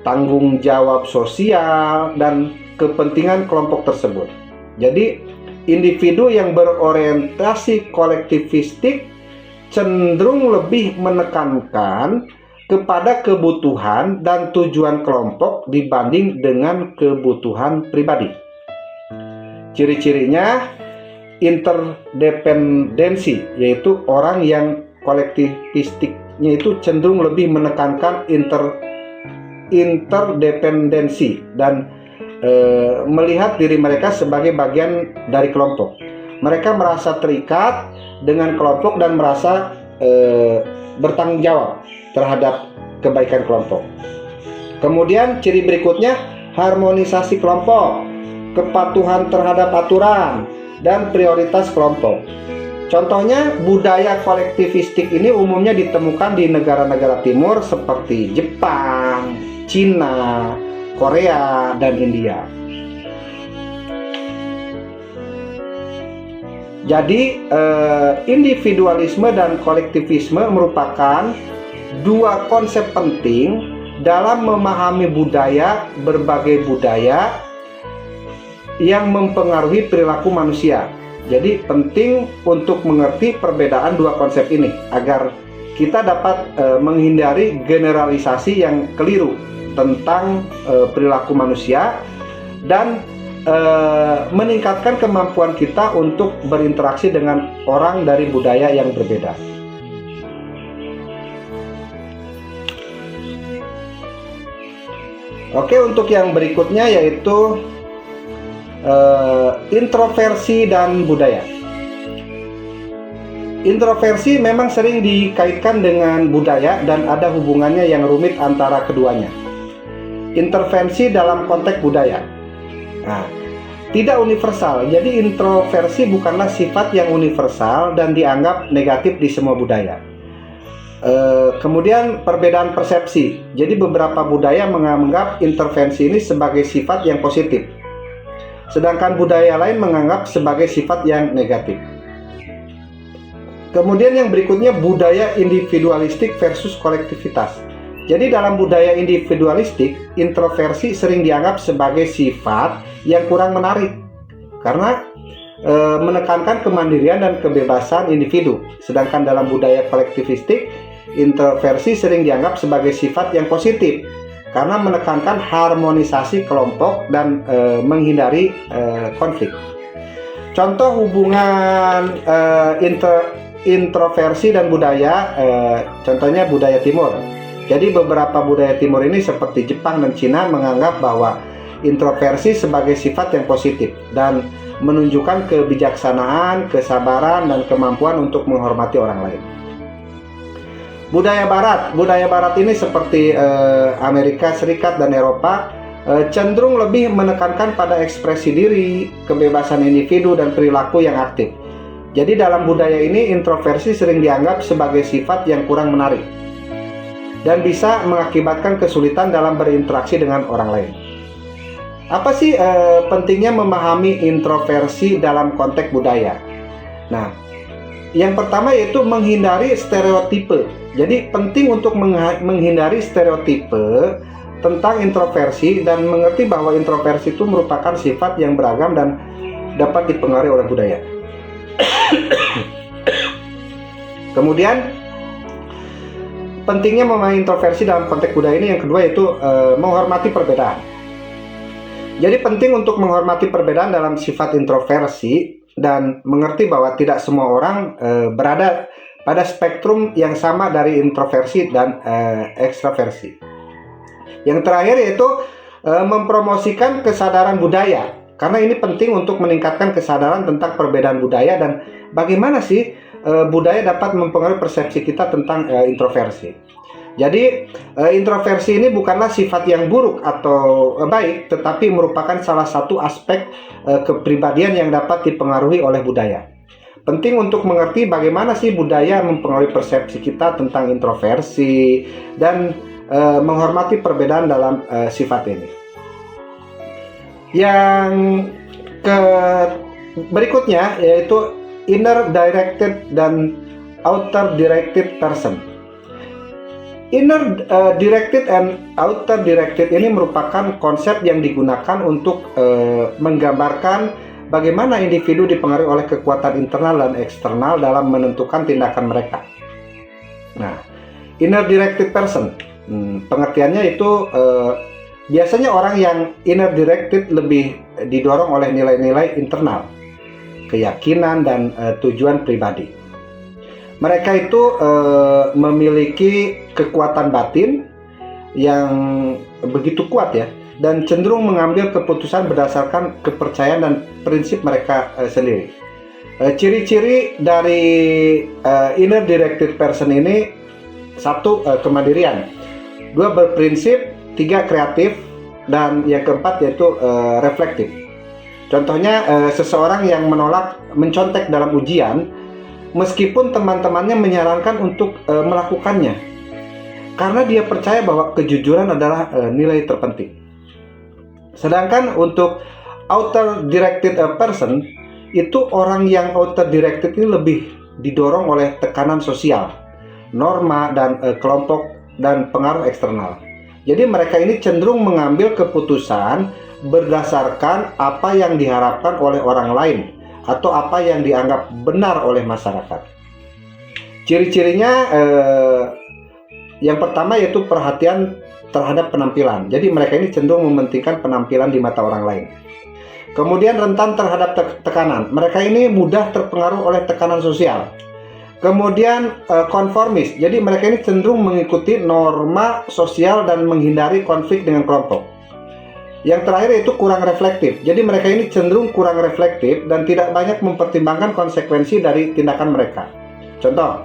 tanggung jawab sosial, dan kepentingan kelompok tersebut. Jadi individu yang berorientasi kolektivistik cenderung lebih menekankan kepada kebutuhan dan tujuan kelompok dibanding dengan kebutuhan pribadi. Ciri-cirinya interdependensi, yaitu orang yang kolektivistiknya itu cenderung lebih menekankan interdependensi dan melihat diri mereka sebagai bagian dari kelompok. Mereka merasa terikat dengan kelompok dan merasa bertanggung jawab terhadap kebaikan kelompok. Kemudian ciri berikutnya harmonisasi kelompok, kepatuhan terhadap aturan, dan prioritas kelompok. Contohnya budaya kolektivistik ini umumnya ditemukan di negara-negara timur seperti Jepang, Cina, Korea, dan India. Jadi individualisme dan kolektivisme merupakan dua konsep penting dalam memahami berbagai budaya yang mempengaruhi perilaku manusia. Jadi penting untuk mengerti perbedaan dua konsep ini agar kita dapat menghindari generalisasi yang keliru tentang perilaku manusia dan meningkatkan kemampuan kita untuk berinteraksi dengan orang dari budaya yang berbeda. Oke, untuk yang berikutnya yaitu introversi dan budaya. Introversi memang sering dikaitkan dengan budaya dan ada hubungannya yang rumit antara keduanya. Intervensi dalam konteks budaya. Nah, tidak universal. Jadi introversi bukanlah sifat yang universal dan dianggap negatif di semua budaya. Kemudian perbedaan persepsi. Jadi beberapa budaya menganggap intervensi ini sebagai sifat yang positif, sedangkan budaya lain menganggap sebagai sifat yang negatif. Kemudian yang berikutnya budaya individualistik versus kolektivitas. Jadi dalam budaya individualistik, introversi sering dianggap sebagai sifat yang kurang menarik karena menekankan kemandirian dan kebebasan individu. Sedangkan dalam budaya kolektivistik, introversi sering dianggap sebagai sifat yang positif karena menekankan harmonisasi kelompok dan menghindari konflik. Contoh hubungan introversi dan budaya, contohnya budaya timur. Jadi beberapa budaya timur ini seperti Jepang dan Cina menganggap bahwa introversi sebagai sifat yang positif dan menunjukkan kebijaksanaan, kesabaran, dan kemampuan untuk menghormati orang lain. Budaya Barat ini seperti Amerika Serikat dan Eropa cenderung lebih menekankan pada ekspresi diri, kebebasan individu, dan perilaku yang aktif. Jadi dalam budaya ini introversi sering dianggap sebagai sifat yang kurang menarik dan bisa mengakibatkan kesulitan dalam berinteraksi dengan orang lain. Apa sih pentingnya memahami introversi dalam konteks budaya? Nah, yang pertama yaitu menghindari stereotipe. Jadi penting untuk menghindari stereotipe tentang introversi dan mengerti bahwa introversi itu merupakan sifat yang beragam dan dapat dipengaruhi oleh budaya. Kemudian pentingnya memahami introversi dalam konteks budaya ini yang kedua yaitu menghormati perbedaan. Jadi penting untuk menghormati perbedaan dalam sifat introversi dan mengerti bahwa tidak semua orang berada pada spektrum yang sama dari introversi dan ekstraversi. Yang terakhir yaitu mempromosikan kesadaran budaya, karena ini penting untuk meningkatkan kesadaran tentang perbedaan budaya dan bagaimana sih budaya dapat mempengaruhi persepsi kita tentang introversi. Jadi introversi ini bukanlah sifat yang buruk atau baik, tetapi merupakan salah satu aspek kepribadian yang dapat dipengaruhi oleh budaya. Penting untuk mengerti bagaimana sih budaya mempengaruhi persepsi kita tentang introversi dan menghormati perbedaan dalam sifat ini. Yang berikutnya yaitu inner directed dan outer directed person. Inner directed and outer directed ini merupakan konsep yang digunakan untuk menggambarkan bagaimana individu dipengaruhi oleh kekuatan internal dan eksternal dalam menentukan tindakan mereka. Nah, inner directed person, pengertiannya itu biasanya orang yang inner directed lebih didorong oleh nilai-nilai internal, keyakinan, dan tujuan pribadi. Mereka itu memiliki kekuatan batin yang begitu kuat ya, dan cenderung mengambil keputusan berdasarkan kepercayaan dan prinsip mereka sendiri. Ciri-ciri dari inner directed person ini: satu, kemandirian; dua, berprinsip; tiga, kreatif; dan yang keempat yaitu reflektif. Contohnya seseorang yang menolak mencontek dalam ujian meskipun teman-temannya menyarankan untuk melakukannya karena dia percaya bahwa kejujuran adalah nilai terpenting. Sedangkan untuk outer directed person, itu orang yang outer directed ini lebih didorong oleh tekanan sosial, norma, dan kelompok dan pengaruh eksternal. Jadi mereka ini cenderung mengambil keputusan berdasarkan apa yang diharapkan oleh orang lain atau apa yang dianggap benar oleh masyarakat. Ciri-cirinya yang pertama yaitu perhatian terhadap penampilan. Jadi mereka ini cenderung mementingkan penampilan di mata orang lain. Kemudian rentan terhadap tekanan. Mereka ini mudah terpengaruh oleh tekanan sosial. Kemudian konformis. Jadi mereka ini cenderung mengikuti norma sosial dan menghindari konflik dengan kelompok. Yang terakhir yaitu kurang reflektif. Jadi mereka ini cenderung kurang reflektif dan tidak banyak mempertimbangkan konsekuensi dari tindakan mereka. Contoh,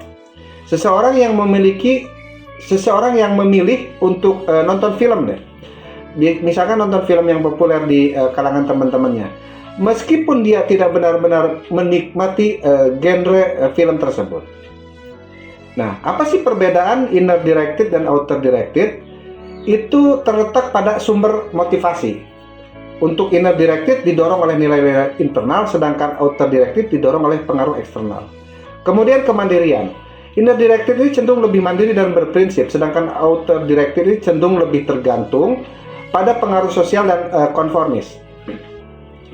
seseorang yang memilih untuk nonton film deh. Misalkan nonton film yang populer di kalangan teman-temannya. Meskipun dia tidak benar-benar menikmati genre film tersebut. Nah, apa sih perbedaan inner directed dan outer directed? Itu terletak pada sumber motivasi. Untuk inner directed didorong oleh nilai-nilai internal, sedangkan outer directed didorong oleh pengaruh eksternal. Kemudian kemandirian. Inner directed ini cenderung lebih mandiri dan berprinsip, sedangkan outer directed ini cenderung lebih tergantung pada pengaruh sosial dan konformis.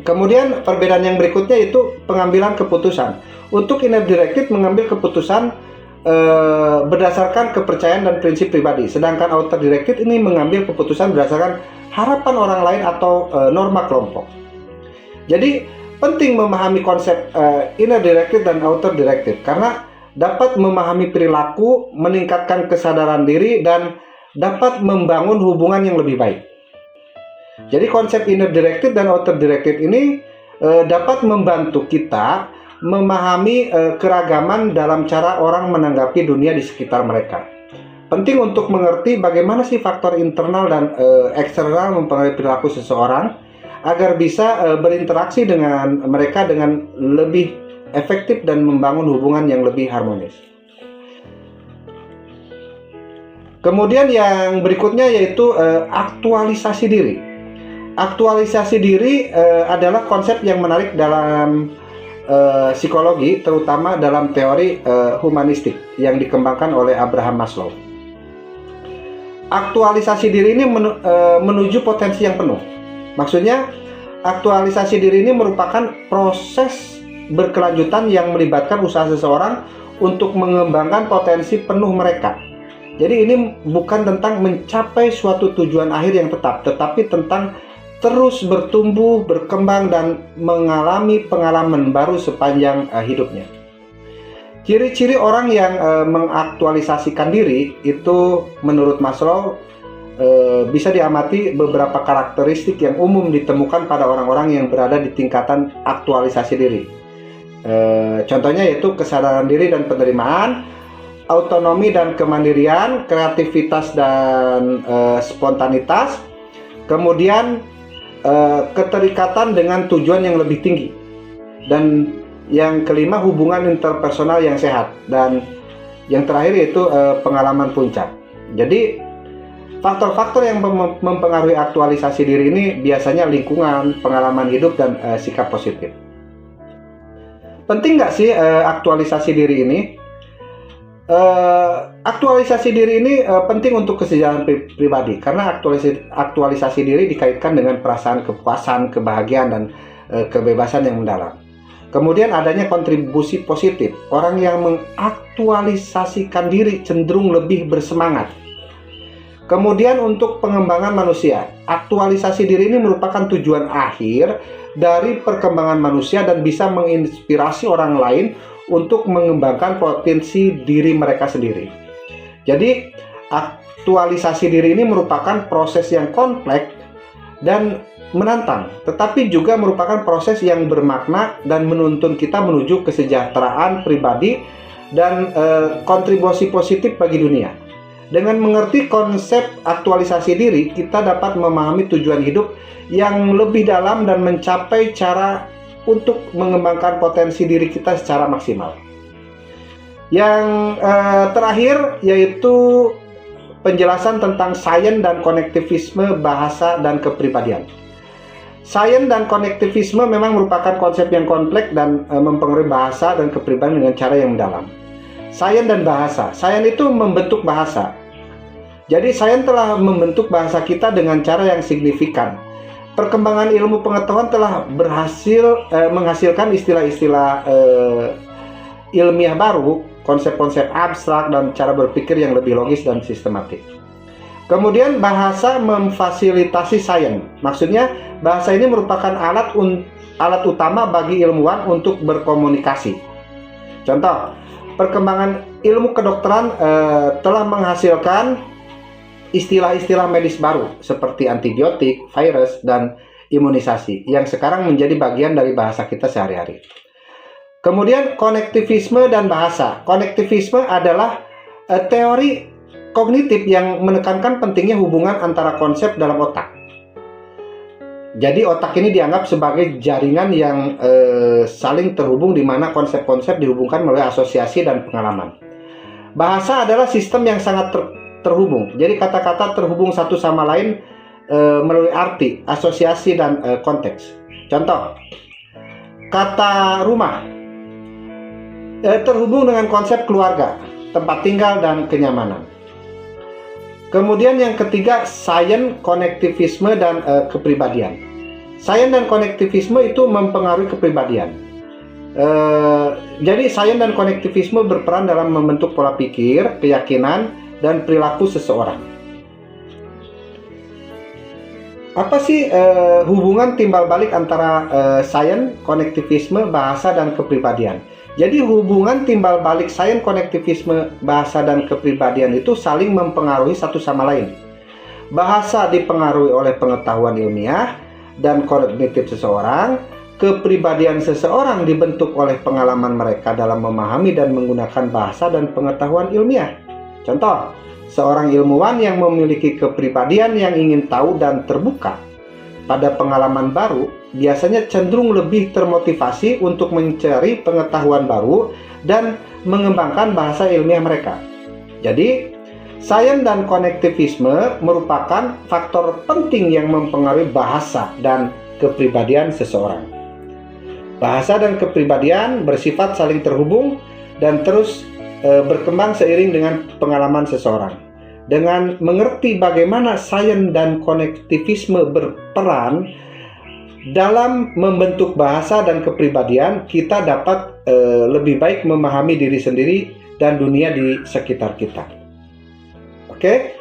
Kemudian perbedaan yang berikutnya itu pengambilan keputusan. Untuk inner directed mengambil keputusan berdasarkan kepercayaan dan prinsip pribadi, sedangkan outer directed ini mengambil keputusan berdasarkan harapan orang lain atau norma kelompok. Jadi penting memahami konsep inner directed dan outer directed karena dapat memahami perilaku, meningkatkan kesadaran diri, dan dapat membangun hubungan yang lebih baik. Jadi konsep inner directed dan outer directed ini dapat membantu kita memahami keragaman dalam cara orang menanggapi dunia di sekitar mereka. Penting untuk mengerti bagaimana sih faktor internal dan eksternal mempengaruhi perilaku seseorang agar bisa berinteraksi dengan mereka dengan lebih efektif dan membangun hubungan yang lebih harmonis. Kemudian yang berikutnya yaitu aktualisasi diri. Aktualisasi diri adalah konsep yang menarik dalam psikologi, terutama dalam teori humanistik yang dikembangkan oleh Abraham Maslow. Aktualisasi diri ini menuju potensi yang penuh. Maksudnya, aktualisasi diri ini merupakan proses berkelanjutan yang melibatkan usaha seseorang untuk mengembangkan potensi penuh mereka. Jadi ini bukan tentang mencapai suatu tujuan akhir yang tetap, tetapi tentang terus bertumbuh, berkembang, dan mengalami pengalaman baru sepanjang hidupnya. Ciri-ciri orang yang mengaktualisasikan diri itu menurut Maslow bisa diamati beberapa karakteristik yang umum ditemukan pada orang-orang yang berada di tingkatan aktualisasi diri. Contohnya yaitu kesadaran diri dan penerimaan, autonomi dan kemandirian, kreativitas dan spontanitas, kemudian keterikatan dengan tujuan yang lebih tinggi, dan yang kelima hubungan interpersonal yang sehat, dan yang terakhir yaitu pengalaman puncak. Jadi faktor-faktor yang mempengaruhi aktualisasi diri ini biasanya lingkungan, pengalaman hidup, dan sikap positif. Penting nggak sih aktualisasi diri ini? Aktualisasi diri ini penting untuk kesejahteraan pribadi karena aktualisasi diri dikaitkan dengan perasaan kepuasan, kebahagiaan, dan kebebasan yang mendalam. Kemudian adanya kontribusi positif. Orang yang mengaktualisasikan diri cenderung lebih bersemangat. Kemudian untuk pengembangan manusia, aktualisasi diri ini merupakan tujuan akhir dari perkembangan manusia dan bisa menginspirasi orang lain untuk mengembangkan potensi diri mereka sendiri. Jadi, aktualisasi diri ini merupakan proses yang kompleks dan menantang, tetapi juga merupakan proses yang bermakna dan menuntun kita menuju kesejahteraan pribadi dan kontribusi positif bagi dunia. Dengan mengerti konsep aktualisasi diri, kita dapat memahami tujuan hidup yang lebih dalam dan mencapai cara untuk mengembangkan potensi diri kita secara maksimal. Yang terakhir yaitu penjelasan tentang sains dan konektivisme bahasa dan kepribadian. Sains dan konektivisme memang merupakan konsep yang kompleks dan mempengaruhi bahasa dan kepribadian dengan cara yang mendalam. sains dan bahasa. Sains itu membentuk bahasa. Jadi sains telah membentuk bahasa kita dengan cara yang signifikan. Perkembangan ilmu pengetahuan telah berhasil menghasilkan istilah-istilah ilmiah baru, konsep-konsep abstrak dan cara berpikir yang lebih logis dan sistematik. Kemudian bahasa memfasilitasi sains. Maksudnya bahasa ini merupakan alat utama bagi ilmuwan untuk berkomunikasi. Contoh, perkembangan ilmu kedokteran telah menghasilkan istilah-istilah medis baru seperti antibiotik, virus, dan imunisasi yang sekarang menjadi bagian dari bahasa kita sehari-hari. Kemudian konektivisme dan bahasa. Konektivisme adalah teori kognitif yang menekankan pentingnya hubungan antara konsep dalam otak. Jadi otak ini dianggap sebagai jaringan yang saling terhubung di mana konsep-konsep dihubungkan melalui asosiasi dan pengalaman. Bahasa adalah sistem yang sangat terhubung. Jadi kata-kata terhubung satu sama lain melalui arti, asosiasi, dan konteks. Contoh, kata rumah terhubung dengan konsep keluarga, tempat tinggal, dan kenyamanan. Kemudian yang ketiga, sains, konektivisme, dan kepribadian. Sains dan konektivisme itu mempengaruhi kepribadian. Jadi sains dan konektivisme berperan dalam membentuk pola pikir, keyakinan, dan perilaku seseorang. Apa sih hubungan timbal balik antara sains, konektivisme, bahasa, dan kepribadian? Jadi hubungan timbal balik sains, konektivisme, bahasa, dan kepribadian itu saling mempengaruhi satu sama lain. Bahasa dipengaruhi oleh pengetahuan ilmiah dan kognitif seseorang. Kepribadian seseorang dibentuk oleh pengalaman mereka dalam memahami dan menggunakan bahasa dan pengetahuan ilmiah. Contoh, seorang ilmuwan yang memiliki kepribadian yang ingin tahu dan terbuka pada pengalaman baru biasanya cenderung lebih termotivasi untuk mencari pengetahuan baru dan mengembangkan bahasa ilmiah mereka. Jadi, sains dan konektivisme merupakan faktor penting yang mempengaruhi bahasa dan kepribadian seseorang. Bahasa dan kepribadian bersifat saling terhubung dan terus berkembang seiring dengan pengalaman seseorang. Dengan mengerti bagaimana sains dan konektivisme berperan dalam membentuk bahasa dan kepribadian, kita dapat lebih baik memahami diri sendiri dan dunia di sekitar kita. Oke,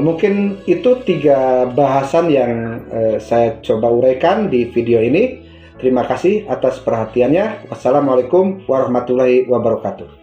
mungkin itu 3 bahasan yang saya coba uraikan di video ini. Terima kasih atas perhatiannya. Wassalamualaikum warahmatullahi wabarakatuh.